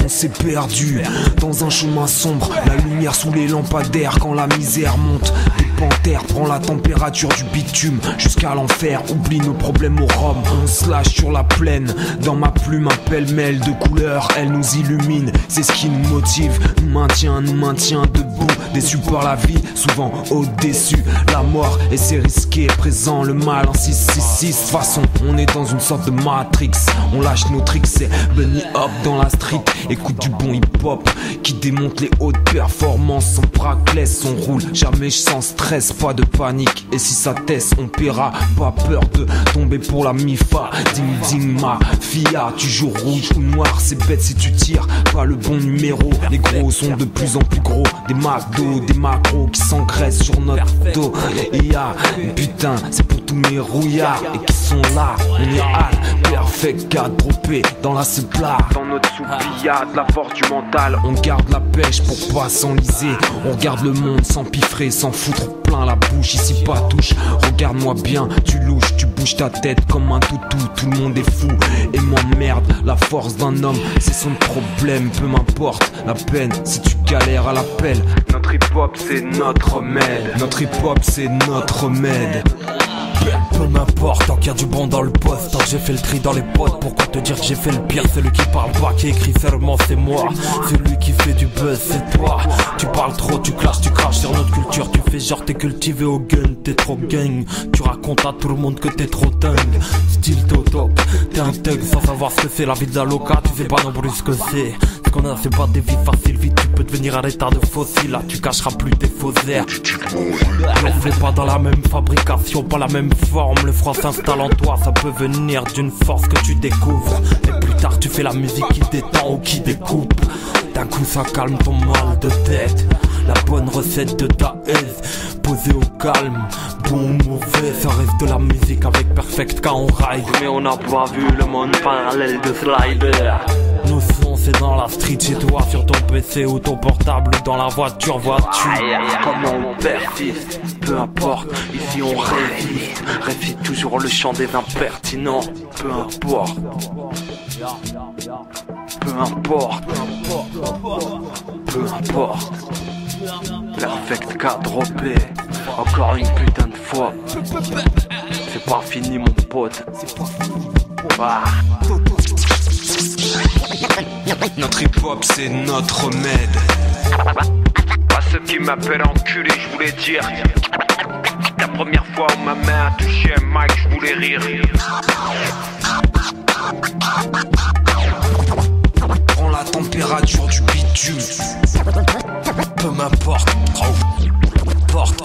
On s'est perdu dans un chemin sombre, la lumière sous les lampadaires quand la misère monte. Des panthères prend la température du bitume jusqu'à l'enfer, oublie nos problèmes au rhum. On se lâche sur la plaine, dans ma plume un pêle-mêle de couleurs, elle nous illumine, c'est ce qui nous motive, nous maintient debout, déçus par la vie, souvent au-dessus. La mort et c'est risqué, présent le mal en 666. De toute façon, on est dans une sorte de Matrix, on lâche nos tricks, c'est Bunny Hop dans la street. Écoute du bon hip-hop qui démonte les hautes performances. Sans brackless, on roule, jamais sans stress, pas de panique. Et si ça teste, on paiera. Pas peur de tomber pour la mifa. Ding ding ma fia, tu joues rouge ou noir, c'est bête si tu tires pas le bon numéro. Les gros sont de plus en plus gros, des McDo, des macros qui s'engraissent sur notre dos. Et y'a, putain, c'est pour tous mes rouillards et qui sont là. On est hal, perfect, garde droppé dans la supply. Dans notre soupillard, de la force du mental, on garde la pêche pour pas s'enliser. On regarde le monde sans piffrer, sans foutre plein la bouche. Ici pas touche, regarde-moi bien, tu louches, tu bouges ta tête comme un toutou. Tout le monde est fou et m'emmerde. La force d'un homme, c'est son problème, peu m'importe la peine si tu galères à l'appel. Notre hip-hop c'est notre remède, notre hip-hop c'est notre remède.
Peu m'importe, tant qu'il y a du bon dans le poste, tant que j'ai fait le tri dans les potes, pourquoi te dire que j'ai fait le pire? Celui qui parle pas, qui écrit seulement c'est moi. Celui qui fait du buzz c'est toi. Tu parles trop, tu clashes, tu craches sur notre culture. Tu fais genre t'es cultivé au gun, t'es trop gang. Tu racontes à tout le monde que t'es trop dingue. Style t'es au top, t'es un thug sans savoir ce que c'est la vie d'Aloca. Tu sais pas non plus ce que c'est. Ce qu'on a c'est pas des vies faciles, vite tu peux devenir un état de fossile. Là tu cacheras plus tes faux airs. On fait pas dans la même fabrication, pas la même forme. Le froid s'installe en toi, ça peut venir d'une force que tu découvres. Et plus tard tu fais la musique qui détend ou qui découpe. D'un coup ça calme ton mal de tête. La bonne recette de ta aise, posée au calme. Bon ou mauvais, ça reste de la musique avec Perfect quand on ride. Mais on n'a pas vu le monde parallèle de Slider. Nos sons c'est dans la street chez toi, sur ton PC ou ton portable ou dans la voiture, vois-tu comment on persiste. Peu importe, ici on résiste. Récite toujours le chant des impertinents. Peu importe. Peu importe. Peu importe. Perfect K droppé. Encore une putain de fois. C'est pas fini mon pote. Ah.
Notre hip-hop c'est notre remède.
À ceux qui m'appellent enculé, je voulais dire. La première fois où ma main a touché un mic, je voulais rire.
Prends la température du bitume. Peu m'importe. Porte.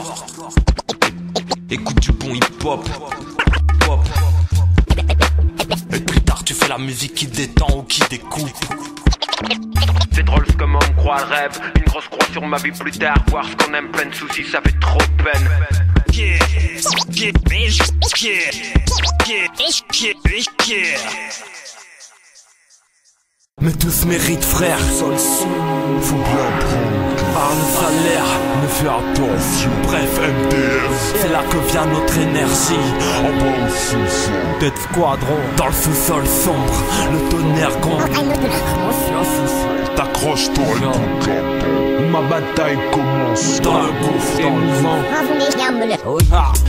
Écoute du bon hip-hop. Pop. Et plus tard tu fais la musique qui détend ou qui découpe.
C'est drôle ce comment on croit le rêve. Une grosse croix sur ma vie plus tard. Voir ce qu'on aime plein de soucis, ça fait trop de peine.
Mais tous méritent frère. Faut bien prendre. Par le salaire, ne fais attention. Bref, MDF, c'est là que vient notre énergie. En bas au sous-sol, Dead Squadron, dans le sous-sol sombre, le tonnerre gronde. t'accroches-toi, ma bataille commence dans le gouffre émouvant.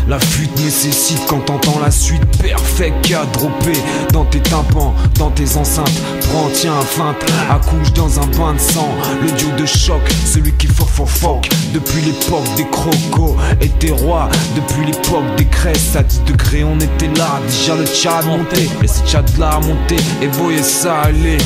La fuite nécessite quand t'entends la suite perfect qui a droppé dans tes tympans, dans tes enceintes. Prends, tiens, feinte, accouche dans un bain de sang. Le duo de choc, celui qui foc. Depuis l'époque des crocos et des rois, depuis l'époque des cresses, à 10 degrés on était là, déjà le Tchad monté. Laissez Tchad là monter et voyez ça aller.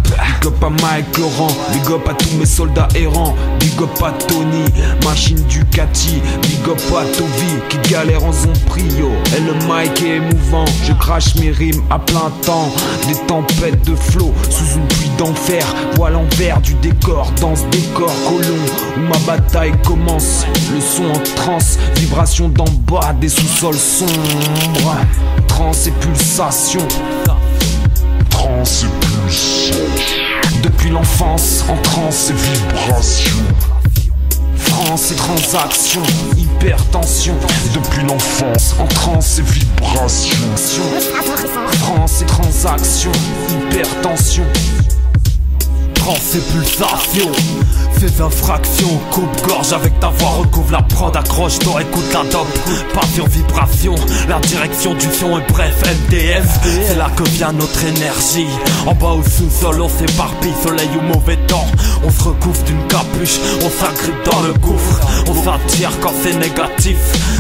Big up à Mike Laurent, big up à tous mes soldats errants, big up à Tony, machine Ducati, big up à Tovi qui galère en zone prio. Et le mic est émouvant, je crache mes rimes à plein temps. Des tempêtes de flow sous une pluie d'enfer, vois l'envers du décor dans ce décor colon où ma bataille commence. Le son en transe, vibration d'en bas des sous-sols sombres, transe et pulsation.
Trans et pulsation.
Depuis l'enfance, en transe et vibration. France et transaction, hypertension.
Depuis l'enfance, en transe et vibration.
France et transaction, hypertension.
Trans et pulsation. Fais infraction, coupe-gorge avec ta voix, recouvre la prod, accroche-toi, écoute la dope. Passion, vibration, la direction du son est bref, MDF. C'est là que vient notre énergie. En bas au sous-sol, on s'éparpille, soleil ou mauvais temps. On se recouvre d'une capuche, on s'agrippe dans le gouffre. On s'attire quand c'est négatif.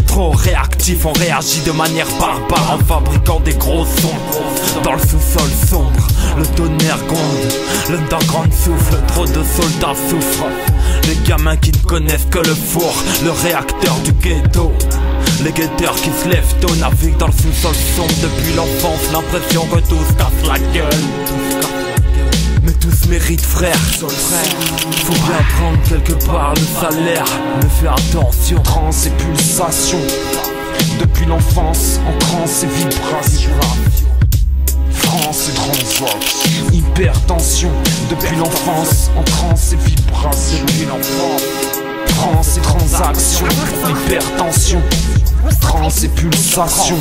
Trop réactif, on réagit de manière barbare en fabriquant des gros sons. Dans le sous-sol sombre, le tonnerre gronde, l'underground souffle, trop de soldats souffrent. Les gamins qui ne connaissent que le four, le réacteur du ghetto. Les guetteurs qui se lèvent tôt naviguent dans le sous-sol sombre depuis l'enfance. L'impression que tous cassent la gueule. Mais tous méritent frère. Faut bien prendre quelque part le salaire. Mais fais attention.
Trans et pulsation. Depuis l'enfance, en transe et vibration. France et transaction, hypertension. Depuis l'enfance, en transe et vibration. Depuis l'enfance, France et transaction, hypertension. France et pulsation.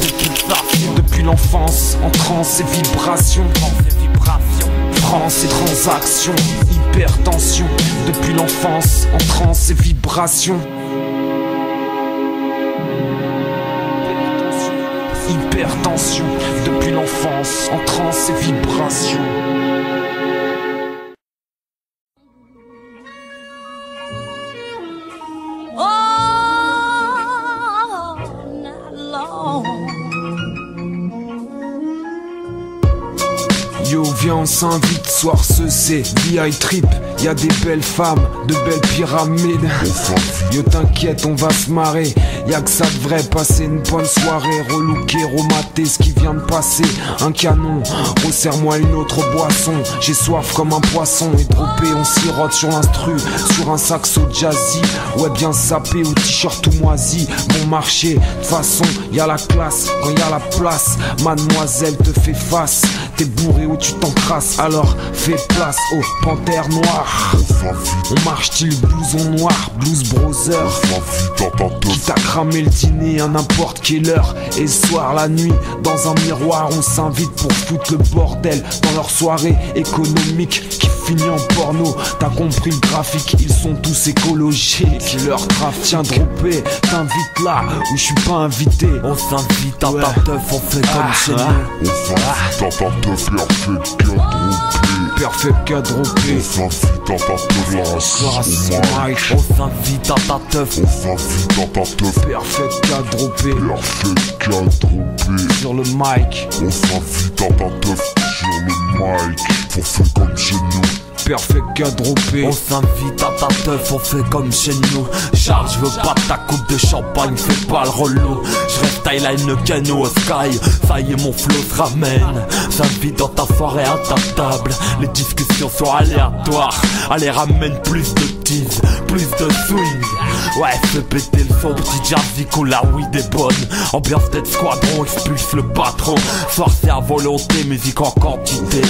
Depuis l'enfance, en transe et vibration. France et transaction, hypertension. Depuis l'enfance, en transe et vibration. Hypertension, depuis l'enfance, en transe et vibration. Yo, viens, on s'invite, soir ce c'est VI Trip. Y'a des belles femmes, de belles pyramides. Yo, t'inquiète, on va se marrer. Y'a que ça devrait passer une bonne soirée. Relooker, remater ce qui vient de passer. Un canon, resserre-moi une autre boisson. J'ai soif comme un poisson. Et droppé, on sirote sur l'instru. Sur un saxo jazzy. Ouais, bien sapé au t-shirt tout moisi. Bon marché, de façon, y'a la classe. Quand y'a la place, mademoiselle te fait face. T'es bourré ou tu t'encrasses. Alors fais place aux panthères noires. On marche style blouson noir, blues brother. Qui t'a cramé le dîner à n'importe quelle heure. Et le soir, la nuit, dans un miroir, on s'invite pour foutre le bordel dans leur soirée économique qui finit en porno. T'as compris le graphique, ils sont tous écologiques. Leur traf tient droppé, t'invites là où je suis pas invité.
On s'invite à ta teuf, on fait comme chez nous.
On s'invite à ta teuf,
perfect qu'à dropper.
On s'invite à ta teuf,
on s'invite à ta teuf.
On s'invite à ta teuf,
perfect qu'à dropper.
Perfect qu'à dropper.
Sur le mic.
On s'invite à ta teuf, sur le mic. On fait comme chez nous.
Perfect qu'à dropper.
On s'invite à ta teuf, on fait comme chez nous. Charles, je veux pas ta coupe de champagne, fais pas le relou. Je reste Highline Kano au sky. Ça y est, mon flow se ramène. J'invite dans ta soirée à ta table. Les discussions sont aléatoires. Allez, ramène plus de tease, plus de swing. Ouais, fais péter le son, petit jazzy cool, la weed est bonne. Ambiance tête squadron, expulse le patron. Soir c'est à volonté, musique en quantité.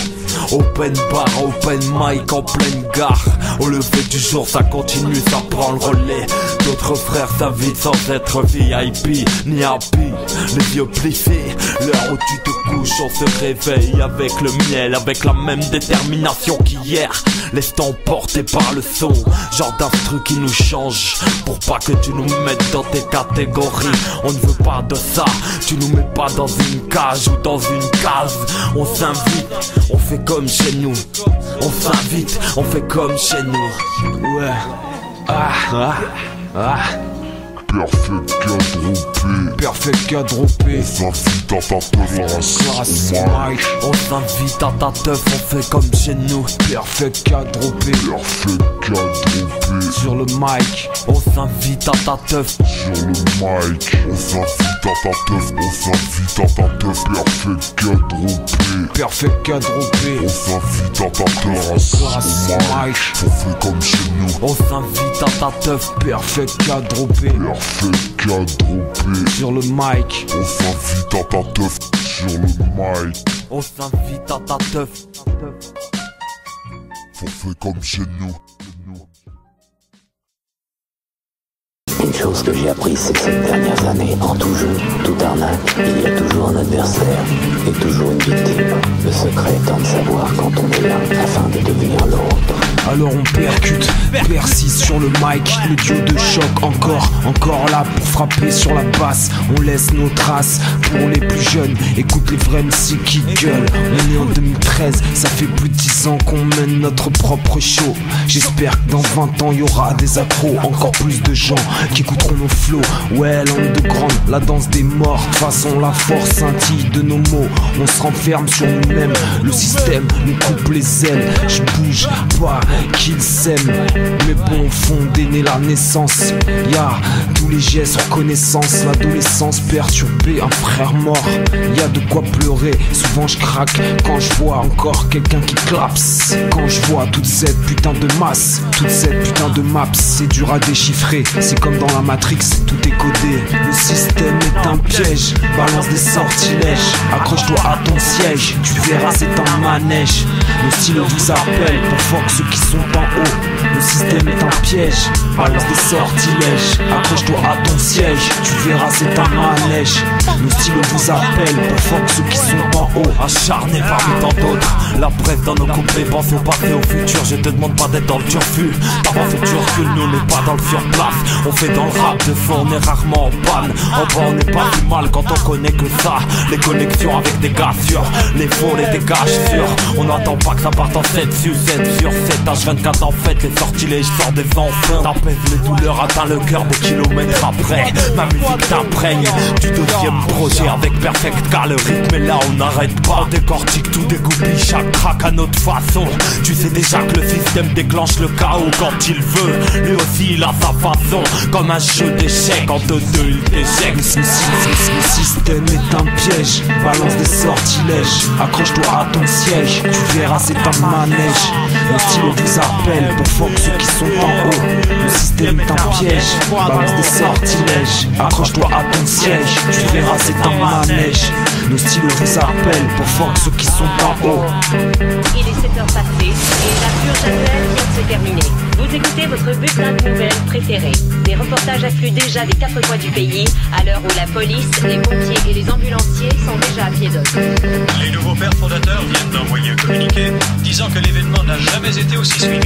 Open bar, open mic en pleine gare. Au lever du jour ça continue, ça prend le relais. D'autres frères s'invitent sans être VIP ni happy. Les yeux plissés, l'heure où tu te couches, on se réveille avec le miel, avec la même détermination qu'hier. Laisse-toi emporter par le son, genre d'instru qui nous change, pour pas que tu nous mettes dans tes catégories. On ne veut pas de ça, tu nous mets pas dans une cage ou dans une case. On s'invite, on fait comme chez nous. On s'invite, on fait comme chez nous. Ouais.
Perfect quadrupé.
On s'invite à ta teuf.
On s'invite à ta teuf, on fait comme chez nous.
Perfect quadrupé. Sur le mic.
On s'invite à ta teuf.
Sur le mic. On s'invite à ta teuf. On s'invite à ta teuf.
Perfect quadrupé.
On s'invite à ta terrasse. Au mic. On fait comme chez nous.
On s'invite à ta teuf.
Perfect quadrupé. Sur le mic.
On s'invite à ta teuf. Sur le mic.
On s'invite à ta teuf.
On fait comme chez nous.
Une chose que j'ai apprise ces 7 dernières années, en tout jeu, toute arnaque, il y a toujours un adversaire et toujours une victime. Le secret étant de savoir quand on est là, afin de devenir l'autre.
Alors on percute, persiste sur le mic, le duo de choc encore là pour frapper sur la basse. On laisse nos traces pour les plus jeunes, écoute les vrais MC qui gueulent. On est en 2013, ça fait plus de 10 ans qu'on mène notre propre show. J'espère que dans 20 ans y aura des accros, encore plus de gens qui écouteront nos flots. Ouais, langue de grande, la danse des morts. De toute façon la force scintille de nos mots. On se renferme sur nous-mêmes, le système nous coupe les ailes. Je bouge pas qu'ils s'aiment, mais bon, fondé la naissance. Y'a tous les gestes, reconnaissance. L'adolescence perturbée, un frère mort. Y'a de quoi pleurer, souvent je craque quand je vois encore quelqu'un qui clapse. Quand je vois toute cette putain de masse, toute cette putain de maps, c'est dur à déchiffrer. C'est comme dans la Matrix, tout est codé. Le système est un piège, balance des sortilèges. Accroche-toi à ton siège, tu verras c'est un manège. Le stylo vous appelle pour fuck ceux qui sont en haut. Le système est un piège, balance des sortilèges. Accroche-toi à ton siège, tu verras c'est un manège. Le stylo vous appelle pour fuck ceux qui sont en haut.
Acharné parmi tant d'autres, la presse dans nos couplets, pense au passé, au futur. Je te demande pas d'être dans le turfu, t'avances et tu recules, nous on n'est pas dans le surplace. On fait dans le rap de fond, on est rarement en panne. En bas on n'est pas si mal quand on connaît que ça. Les connexions avec des gars sûrs, les faux, les dégages sûrs. On n'attend pas que ça parte en 7 sur 7 sur 7 H24 en fait, les sortilèges sortent des enfants. T'apaises les douleurs, atteint le cœur des kilomètres après. Ma musique t'imprègne du deuxième projet avec Perfect car le rythme est là, on n'arrête pas. On décortique tout, dégoupille chaque crack à notre façon. Tu sais déjà que le système déclenche le chaos quand il veut. Lui aussi il a sa façon, comme un jeu d'échecs, en 2-2 il t'échec.
Le système est un piège, balance des sortilèges. Accroche-toi à ton siège, tu verras c'est un manège. Le stylo vous appelle pour fuck ceux qui sont en haut. Le système est un piège, balance des sortilèges. Accroche-toi à ton siège, tu verras c'est un manège. Le stylo vous appelle pour fuck ceux qui sont en haut.
Il est 7h passées et la purge annuelle vient de se terminer. Vous écoutez votre bulletin de nouvelles préféré. Des reportages affluent déjà des 4 coins du pays, à l'heure où la police, les pompiers et les ambulanciers sont déjà à pied d'œuvre.
Les nouveaux pères fondateurs viennent d'envoyer un communiqué disant que l'événement n'a jamais été aussi suivi.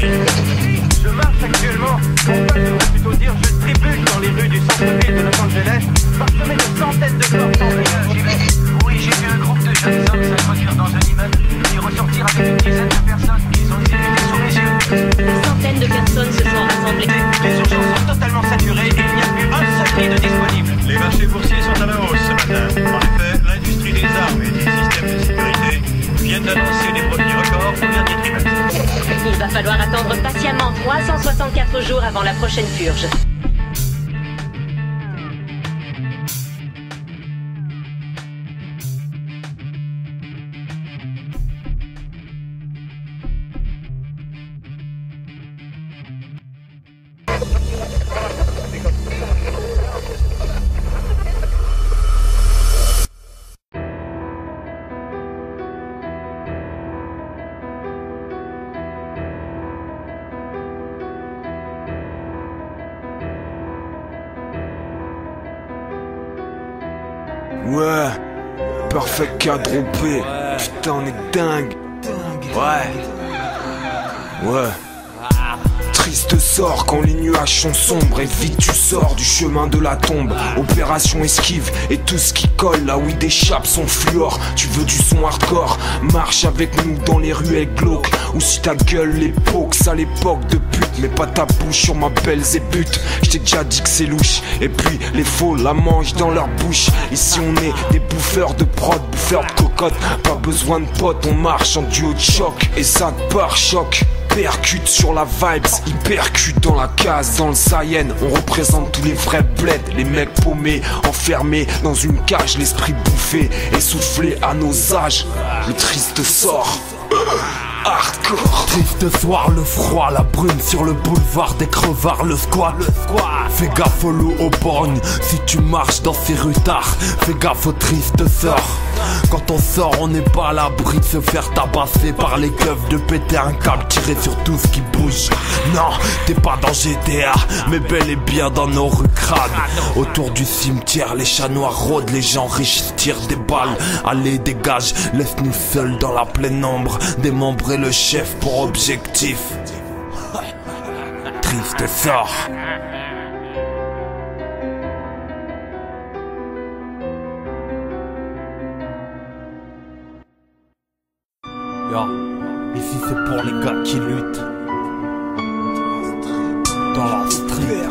Je marche actuellement, mon père devrait plutôt dire je tribule dans les rues du centre-ville de Los Angeles, parsemé de centaines de corps sans vie.
Oui, j'ai vu un groupe de jeunes hommes s'introduire dans un immeuble et ressortir avec une dizaine de personnes qui ont exécutées sous mes yeux.
Des centaines de personnes se sont rassemblées.
Les urgences sont totalement saturées et il n'y a plus un seul lit de disponible.
Les marchés boursiers sont à la hausse ce matin. En effet, l'industrie des armes et des systèmes de sécurité viennent d'annoncer des profits records au dernier trimestre.
Il va falloir attendre patiemment 364 jours avant la prochaine purge.
Ouais, Perfect quadrupé. Putain, on est dingue. Ouais. Triste sort quand les nuages sont sombres et vite tu sors du chemin de la tombe. Opération esquive et tout ce qui colle là où il déchappe son fluor. Tu veux du son hardcore, marche avec nous dans les ruelles glauques. Ou si ta gueule l'époque, ça l'époque de pute. Mais pas ta bouche sur ma belle zébute. J't'ai déjà dit que c'est louche. Et puis les faux la mangent dans leur bouche. Ici on est des bouffeurs de prod, bouffeurs de cocotte. Pas besoin de potes, on marche en duo de choc. Et ça te part choc. Percute sur la vibes, il percute dans la case, dans le Saiyan. On représente tous les vrais bleds, les mecs paumés, enfermés dans une cage, l'esprit bouffé, essoufflé à nos âges. Le triste sort. Hardcore.
Triste soir, le froid, la brume sur le boulevard des crevards, le squat. Fais gaffe au loup, au borgne, si tu marches dans ces rues tard. Fais gaffe aux tristes sœurs. Quand on sort, on n'est pas à l'abri de se faire tabasser par les keufs, de péter un câble, tirer sur tout ce qui bouge. Non, t'es pas dans GTA, mais bel et bien dans nos rues crades. Autour du cimetière, les chats noirs rôdent, les gens riches tirent des balles. Allez, dégage, laisse-nous seuls dans la pleine ombre. Démembrer le chef pour objectif. Triste sort. Yo, ici c'est pour les gars qui luttent dans la street.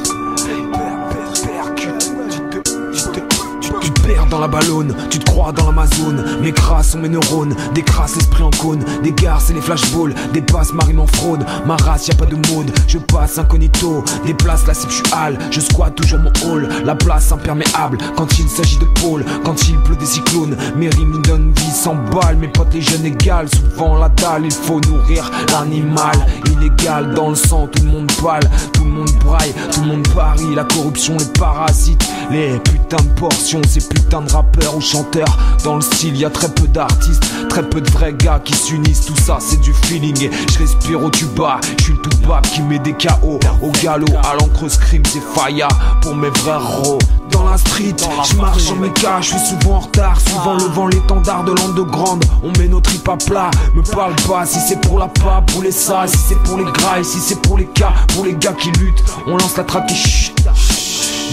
Tu te perds dans la ballonne, tu te crois dans l'Amazone. M'écrase sur mes neurones, décrasse l'esprit en cône. Des gares c'est les flashballs, des passes marine en fraude. Ma race y'a pas de mode, je passe incognito. Déplace la cible, je halle, je squatte toujours mon hall. La place imperméable quand il s'agit de pôle. Quand il pleut des cyclones, mes rimes nous donnent vie sans balles. Mes potes les jeunes égales, souvent la dalle. Il faut nourrir l'animal, illégal dans le sang. Tout le monde pâle, tout le monde braille, tout le monde parie. La corruption, les parasites, les putains de portions. Ces putains de rappeurs ou chanteurs dans le style, y a très peu d'artistes, très peu de vrais gars qui s'unissent. Tout ça c'est du feeling et je respire au tuba. Je suis le tout bas qui met des KO au galop. À l'encre scream c'est Faya pour mes vrais ros. Dans la street, je marche en méca, je suis souvent en retard. Suivant le vent, l'étendard de l'underground. On met nos tripes à plat, me parle pas si c'est pour la pape, pour les salles, si c'est pour les grailles, si c'est pour les cas, pour les gars qui luttent. On lance la traque et chut.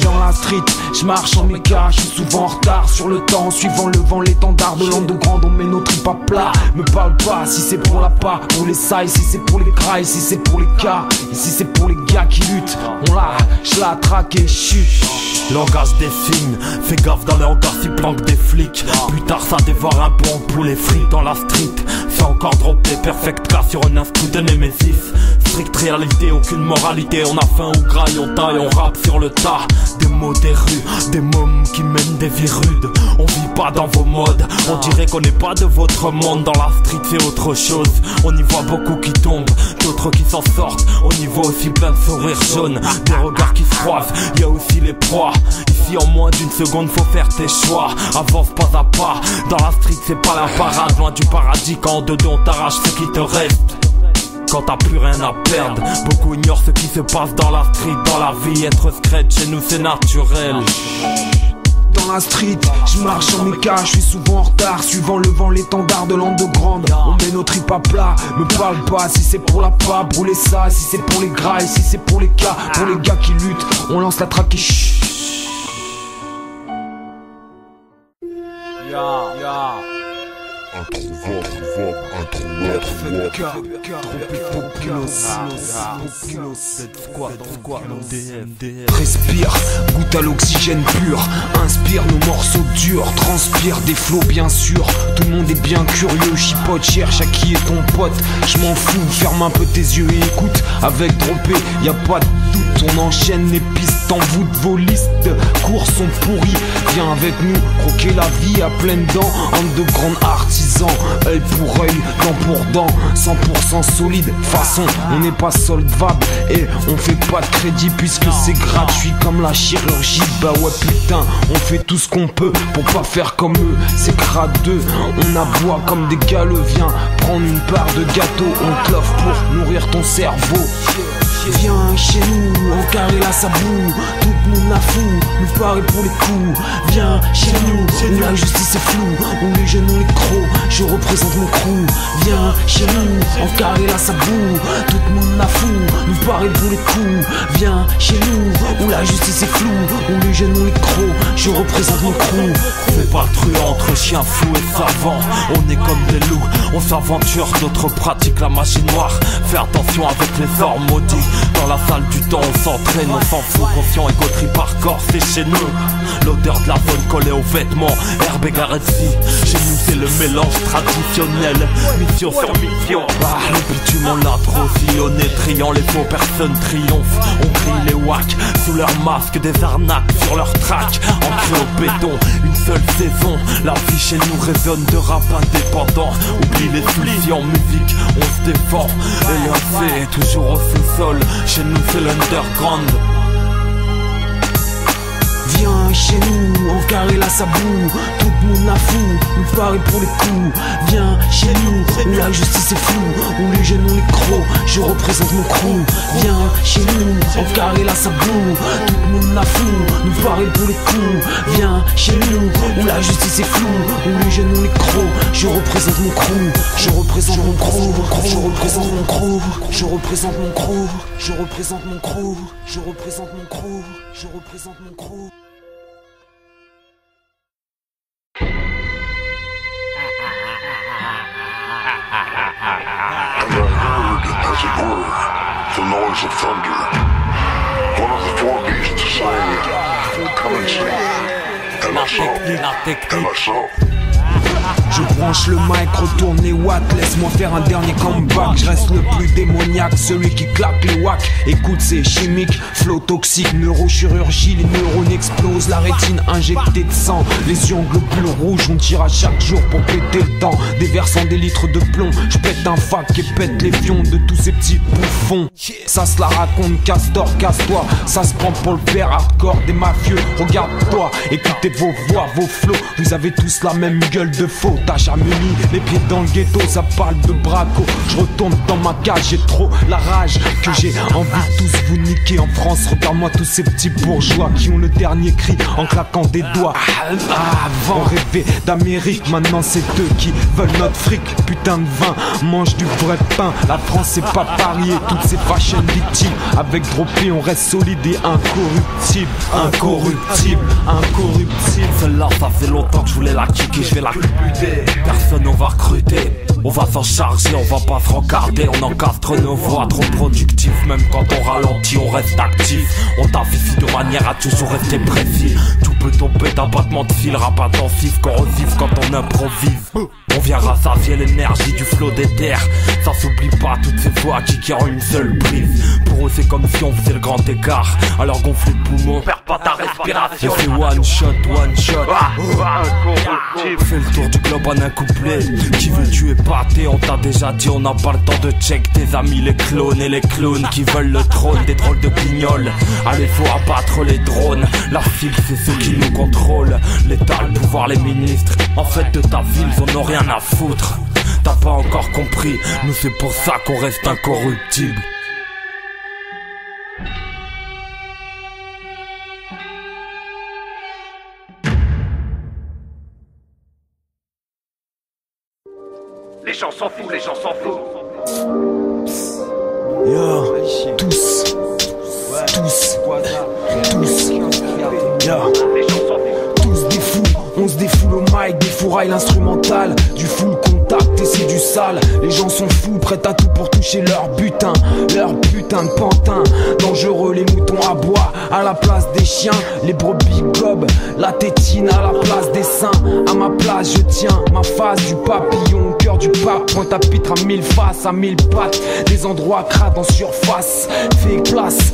Dans la street, je marche en méca, je suis souvent en retard sur le temps. Suivant le vent, l'étendard de l'underground, on met nos tripes à plat. Me parle pas si c'est pour la pas, pour les sailles, si c'est pour les grailles, si c'est pour les cas, et si c'est pour les gars qui luttent. On la, je la traque et chut.
Langage des signes, fais gaffe dans le hangar s'il planque des flics. Plus tard ça dévore un bon poulet frit dans la street. C'est encore droppé, perfect cas sur un instru de Nemesis. Strict réalité, aucune moralité. On a faim, on graille, on taille, on rappe sur le tas. Des mots des rues, des mômes qui mènent des vies rudes. On vit pas dans vos modes, on dirait qu'on n'est pas de votre monde. Dans la street c'est autre chose, on y voit beaucoup qui tombent, d'autres qui s'en sortent. On y voit aussi plein de sourires jaunes, des regards qui se croisent, y a aussi les proies. Ici en moins d'une seconde faut faire tes choix. Avance pas à pas, dans la street c'est pas la parade. Loin du paradis quand en dedans on t'arrache ce qui te reste. Quand t'as plus rien à perdre, beaucoup ignorent ce qui se passe dans la street, dans la vie. Être scratch chez nous c'est naturel.
Dans la street, je marche en méca, je suis souvent en retard. Suivant le vent, l'étendard de l'underground. On met nos tripes à plat, me parle pas si c'est pour la pape, brûler ça, si c'est pour les grailles, si c'est pour les cas, pour les gars qui luttent. On lance la traque et chut. Respire, goûte à l'oxygène pur. Inspire nos morceaux durs, transpire des flots bien sûr. Tout le monde est bien curieux, chipote, cherche à qui est ton pote. Je m'en fous, ferme un peu tes yeux et écoute. Avec Droppé, y a pas de doute, on enchaîne les pistes en voûte. Vos listes de cours sont pourries. Viens avec nous, croquer la vie à pleines dents. Entre de grands artisans, œil pour œil, dent pour dent, 100% solide. Façon, on n'est pas soldevable et on fait pas de crédit puisque c'est gratuit comme la chirurgie. Bah ouais putain, on fait tout ce qu'on peut pour pas faire comme eux. C'est cradeux, on aboie comme des galeux. Viens prendre une part de gâteau, on te l'offre pour nourrir ton cerveau. Viens chez nous, en carré la sabou, toute nous la fout, nous nous parer pour les coups. Viens chez nous, où la justice est floue, où les jeunes ont les crocs, je représente mon crew. Viens chez nous, en carré là ça boue, tout le monde la fout, nous parer pour les coups. Viens chez nous, où la justice est floue, où les jeunes ont les crocs, je représente mon crew.
Fais pas le truand entre chiens fous et savants. On est comme des loups, on s'aventure, d'autres pratiquent la magie noire. Fais attention avec les ormes maudits. Dans la salle du temps on s'entraîne, on s'en fout. Conscient, égo, trip, hardcore, c'est chez nous. L'odeur de la zone collée aux vêtements, herbe et garetzi. Chez nous c'est le mélange traditionnel. Mission sur mission. Le bitume on l'a trop sillonné, triant les faux personnes triomphent. On grille les wacks sous leur masque, des arnaques sur leur track. Ancré au béton, une seule saison. La vie chez nous résonne de rap indépendant. Oublie les soucis en musique, on se défend. Et l'un est toujours au sous-sol. Chez nous c'est l'underground.
Viens chez nous, en carré là ça boue, tout le monde la fout, nous parer pour les coups. Viens chez nous, où la justice est floue, où les jeunes ont les crocs, je représente mon crew. Viens chez nous, en carré là ça boue, tout le monde la fout, nous parer pour les coups. Viens chez nous, où la justice est floue, où les jeunes ont les crocs, je représente mon crew. Je représente mon crew, je représente mon crew, je représente mon crew, je représente mon crew, je représente mon crew, je représente mon crew.
And I heard, as it were, the noise of thunder. One of the four beasts saying, "Come and see." And I saw.
Je branche le mic, retourne les watts, laisse-moi faire un dernier comeback. Je reste le plus démoniaque, celui qui claque les wacks. Écoute, c'est chimique, flow toxique, neurochirurgie, les neurones explosent, la rétine injectée de sang, les yeux en globules rouges, on tire à chaque jour pour péter le temps. Déversant des litres de plomb, je pète un fac et pète les fions de tous ces petits bouffons. Ça se la raconte, Castor, casse-toi, ça se prend pour le père hardcore des mafieux. Regarde-toi, écoutez vos voix, vos flots, vous avez tous la même gueule de faux. T'as jamais mis les pieds dans le ghetto, ça parle de braco. Je retourne dans ma cage, j'ai trop la rage que j'ai envie de tous vous niquer en France. Regarde-moi tous ces petits bourgeois qui ont le dernier cri en claquant des doigts. Avant on rêvait d'Amérique, maintenant c'est eux qui veulent notre fric. Putain de vin, mange du vrai pain. La France c'est pas parier, toutes ces fashion victimes. Avec Dropé on reste solide et incorruptible. Incorruptible, incorruptible.
Celle-là ça fait longtemps que je voulais la kicker, je vais la buter. Personne on va recruter, on va s'en charger, on va pas se rencarder. On encastre nos voix, trop productifs. Même quand on ralentit, on reste actif. On t'afficie de manière à toujours rester précis. Tout peut tomber d'un battement de fil, rap intensif, corrosif quand on improvise. On vient rassasier l'énergie du flot des terres. Ça s'oublie pas toutes ces voix qui ont une seule prise. Pour eux c'est comme si on faisait le grand écart. Alors gonfle les poumons, perds pas ta respiration. Et c'est one shot, one shot. Fais le tour du globe en un couplet. Qui veut tuer pâté, on t'a déjà dit. On n'a pas le temps de check tes amis les clones et les clowns qui veulent le trône des drôles de guignols. Allez faut abattre les drones. La file c'est ceux qui nous contrôlent. L'État, le pouvoir, les ministres. En fait de ta ville ils en ont rien à foutre. T'as pas encore compris, nous c'est pour ça qu'on reste incorruptible.
Les gens s'en foutent, les gens s'en foutent.
Yo, tous, yo, tous des fous, on se défoule au mic, des fourrailles l'instrumental, du full contact et c'est du sale. Les gens sont fous, prêts à tout pour toucher leur putain de pantin. Dangereux, les moutons à bois à la place des chiens, les brebis gobent la tétine à la place des seins. À ma place je tiens ma face du papillon au cœur du pape. Pointe à pitre à 1000 faces, à 1000 pattes, des endroits crades en surface. Fais place,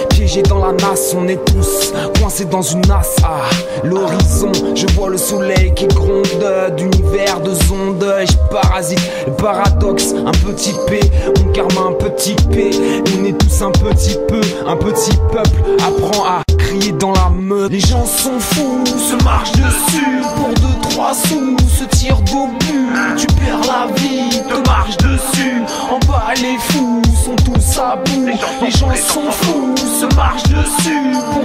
piégé dans la nasse, on est tous coincés dans une nasse. Ah, l'horizon, je vois le soleil qui gronde d'univers, de ondes, et je parasite le paradoxe. Un petit P, mon karma un petit P. On est tous un petit peuple. Apprends à crier dans la meute. Les gens sont fous, se marchent dessus pour 2-3 3 sous, se tire d'obus. Tu perds la vie, te marche dessus. En bas les fous sont tous à bout. Les gens sont fous, se marche dessus. Pour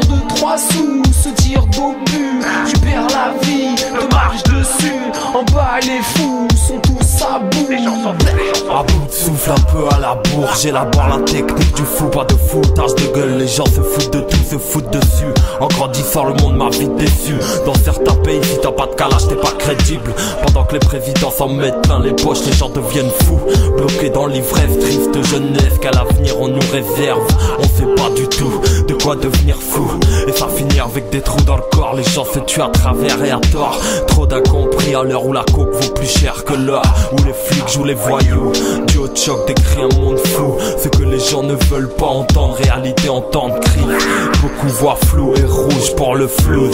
2-3 sous, se tire d'obus. Tu perds la vie, te marche dessus. En bas les fous sont tous à bout. Les gens sont fous.
À bout de souffle, un peu à la bourre. J'élabore la technique du fou, pas de foutage de gueule. Les gens se foutent de tout, se foutent dessus. En grandissant, le monde m'a vite déçu. Dans certains pays, si t'as pas de calage, t'es pas crédible. Pendant que les présidents s'en mettent plein les poches, les gens deviennent fous. Bloqués dans l'ivresse, triste jeunesse. Quel avenir on nous réserve? On sait pas du tout de quoi devenir fou. Et ça finit avec des trous dans le corps. Les gens se tuent à travers et à tort. Trop d'incompris à l'heure où la coke vaut plus cher que l'or. Où les flics jouent les voyous. Duo de choc décrit un monde fou. Ce que les gens ne veulent pas entendre, réalité entendre cri. Beaucoup voient flou et rouge pour le flou.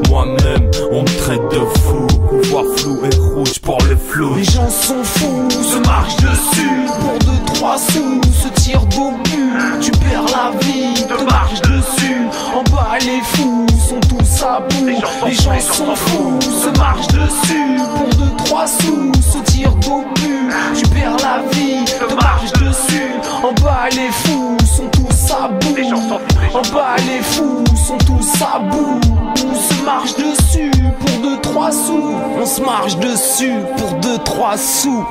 Moi-même, on me traite de fou. Voix flou et rouge pour le flou.
Les gens sont fous, se marchent dessus. Pour 2-3 sous, se tire d'obus. Tu perds la vie, te marche dessus. En bas les fous sont tous à bout. Les gens sont fous, se marchent dessus. Pour 2-3 sous, se tire d'obus. Tu perds la vie, te marche dessus. En bas les fous sont tous à bout. En bas les fous sont tous à bout. On se marche dessus pour 2-3 sous. On se marche dessus pour 2-3 sous.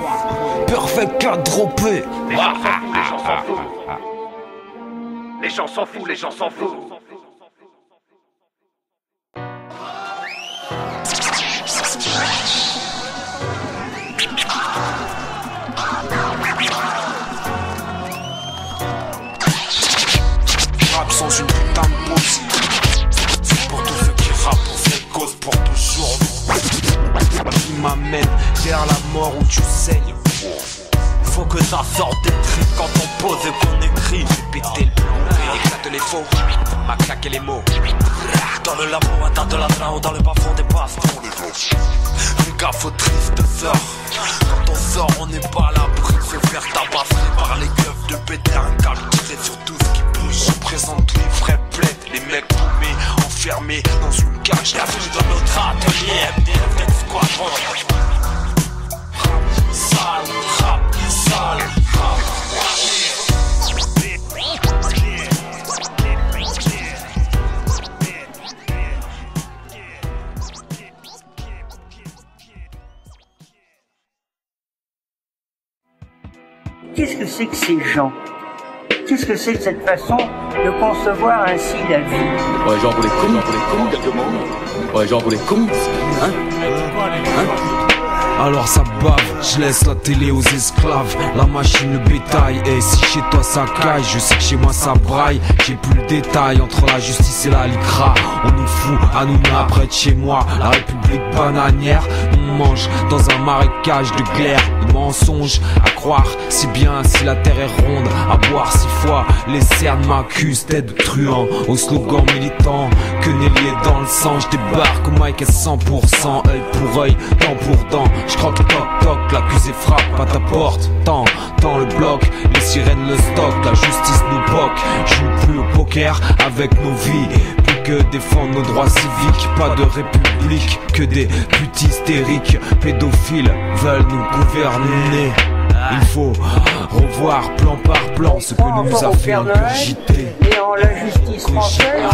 Perfect à dropper.
Les gens s'en foutent. Les gens s'en foutent, les gens s'en foutent.
Rap sans une putain de pause. Pour tous ceux qui rappent pour cette cause pour toujours. Qui m'amène vers la mort où tu saignes. Faut que ça sorte des tripes quand on pose et qu'on écrit.
Péter le plan, éclate les faux, m'a claqué les mots.
Dans le labo, atteint de la train, dans le bas-fond des bastons. Fais gaffe aux tristes sœurs. Quand on sort, on n'est pas à l'abri de se faire tabasser par les keufs de péter un câble tiré sur tout ce qui bouge. Je présente tous les vrais plaids, les mecs paumés, enfermés dans une cage. Bienvenue dans notre atelier, MDF Dead Squadron. Sale, rap, sale, rap.
Qu'est-ce que c'est que ces gens? Qu'est-ce que c'est que cette façon de concevoir ainsi la vie?
Ouais, genre pour les cons, quelques mots. Ouais, genre pour les cons, hein?
Alors ça bave, je laisse la télé aux esclaves. La machine le bétail, et si chez toi ça caille, je sais que chez moi ça braille. J'ai plus le détail entre la justice et la licra. On nous fout à nous près de chez moi, la République bananière. On mange dans un marécage de glaire. De mensonges à croire si bien si la terre est ronde. À boire 6 fois, les cernes m'accusent tête de truand. Au slogan militant, que n'est lié dans le sang. Je débarque au mic à 100%, œil pour œil, dent pour dent. Je crois que toc toc, l'accusé frappe à ta porte. Tant le bloc, les sirènes le stock. La justice nous poque, joue plus au poker avec nos vies. Plus que défendre nos droits civiques. Pas de république, que des putes hystériques. Pédophiles veulent nous gouverner. Il faut revoir plan par plan ce que nous a fait ingurgiter.
Et en la justice française,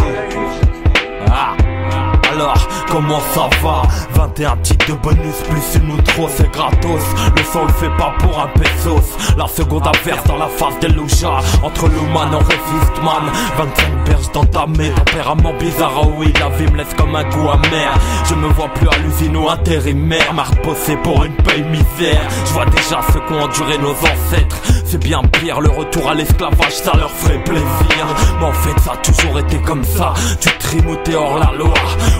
alors, comment ça va? 21 titres de bonus plus une outro, c'est gratos. Le son le fait pas pour un pesos. La seconde averse dans la face des louchas. Entre l'human, on résiste man. 25 berges d'entamé, tempérament bizarre, oh oui, la vie me laisse comme un goût amer. Je me vois plus à l'usine ou intérimaire, marre bossé pour une paye misère. Je vois déjà ce qu'ont enduré nos ancêtres. C'est bien pire, le retour à l'esclavage, ça leur ferait plaisir. Mais en fait, ça a toujours été comme ça. Tu trimes ou t'es hors la loi.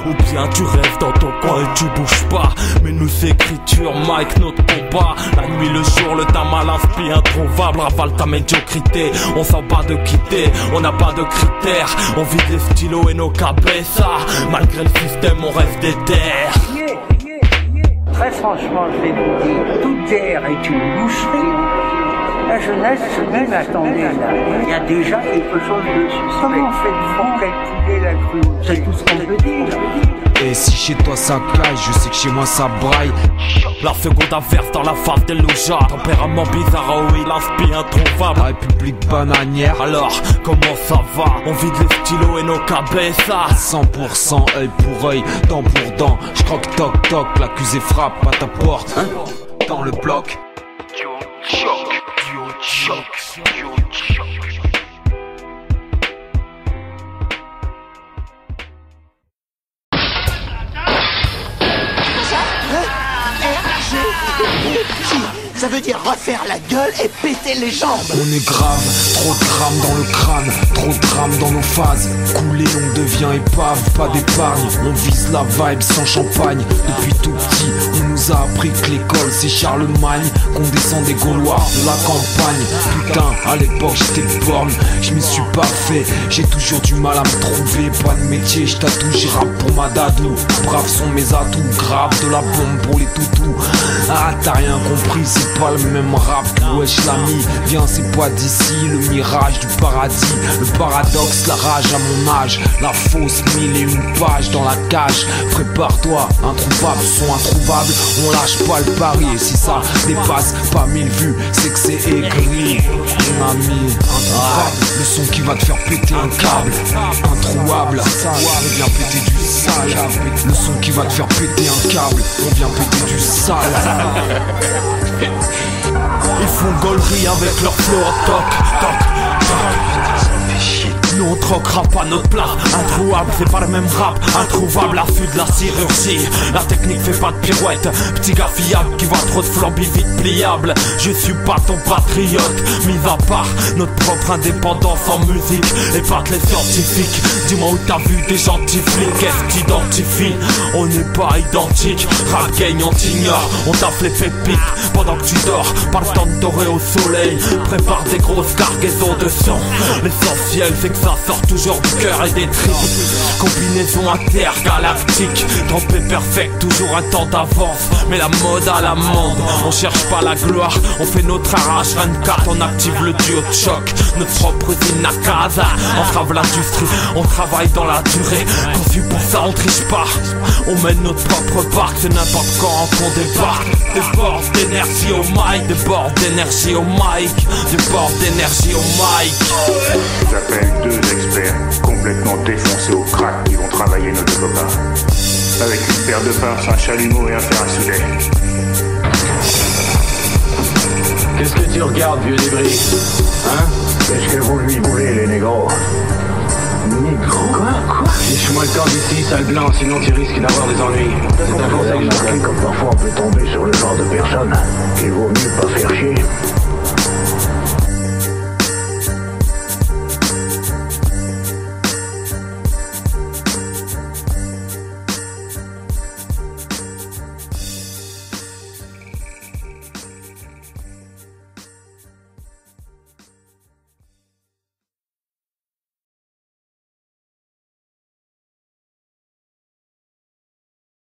Ou bien tu rêves dans ton coin et tu bouges pas. Mais nous c'est écriture, Mike, notre combat. La nuit, le jour, le temps mal inspiré, introuvable. Ravale ta médiocrité, on s'en bat de quitter. On n'a pas de critères, on vide les stylos et nos cabezas. Malgré le système, on rêve des terres.
Très franchement, je vais vous dire, toute guerre est une boucherie. La jeunesse se dit, mais attendez, là, il y a déjà quelque chose de suspect. Comment faites-vous calculer la crue? C'est tout ce qu'on peut dire.
Et si chez toi ça caille, je sais que chez moi ça braille.
La seconde averse dans la face des loujards. Tempérament bizarre, oh il inspire introuvable.
La République bananière.
Alors, comment ça va? On vide les stylos et nos cabezas.
100% œil pour œil, dent pour dent. J'croque toc toc, l'accusé frappe à ta porte, hein? Dans le bloc.
Ça veut dire refaire la gueule et péter les jambes.
On est grave, trop de drames dans le crâne, trop de drames dans nos phases. Coulé, on devient épave, pas d'épargne. On vise la vibe sans champagne. Depuis tout petit, on nous a appris que l'école c'est Charlemagne, qu'on descend des Gaulois de la campagne. Putain, à l'époque j'étais borne, je m'y suis pas fait. J'ai toujours du mal à me trouver, pas de métier, j'tatoue, j'y rappe pour ma dadou. Braves sont mes atouts, grave de la bombe pour les toutous. Ah t'as rien compris, c'est pas le même rap que wesh l'ami. Viens c'est pas d'ici, le mirage du paradis. Le paradoxe, la rage à mon âge. La fausse 1001 pages dans la cage. Prépare-toi, introuvable, son introuvable. On lâche pas le pari, et si ça dépasse pas 1000 vues, c'est que c'est écrit. Mon ami, introuvable, le son qui va te faire péter un câble. Introuable, on vient péter du sale. Le son qui va te faire péter un câble. On vient péter du sale.
Ils font gaulerie avec leur flow toc toc toc. Nous on troquera pas notre plat. Introuable, c'est pas le même rap. Introuvable, à fût de la chirurgie. La technique fait pas de pirouette. Petit gars fiable qui voit trop de flambis vite pliable. Je suis pas ton patriote. Mis à part notre propre indépendance en musique. Et pas que les scientifiques. Dis-moi où t'as vu des gentils flics. Qu'est-ce t'identifie? On n'est pas identique. Rap gang on t'ignore. On taffe les pépites pendant que tu dors. Pas le temps de dorer au soleil. Prépare des grosses cargaisons de sang. L'essentiel c'est que ça sort toujours du cœur et des tripes. Combinaison intergalactique. Trempé perfect, toujours un temps d'avance. Mais la mode à la monde. On cherche pas la gloire, on fait notre arrache 24. On active le duo de choc. Notre propre usine à casa. On trave l'industrie, on travaille dans la durée. Conçu pour ça, on triche pas. On mène notre propre barque, c'est n'importe quand qu'on débarque. Des bords d'énergie au mic, des bords d'énergie au mic, des bords d'énergie au mic.
J'appelle deux experts complètement défoncés au crack qui vont travailler nos deux copains. Avec une paire de pinces, un chalumeau et un fer à souder.
Qu'est-ce que tu regardes, vieux débris? Hein?
Qu'est-ce que vous lui voulez, les négros?
Négro? Quoi? Fiche-moi le camp d'ici, sale blanc, sinon tu risques d'avoir des ennuis. C'est un conseil que je donne.
Comme parfois on peut tomber sur le genre de personne qu'il vaut mieux pas faire chier.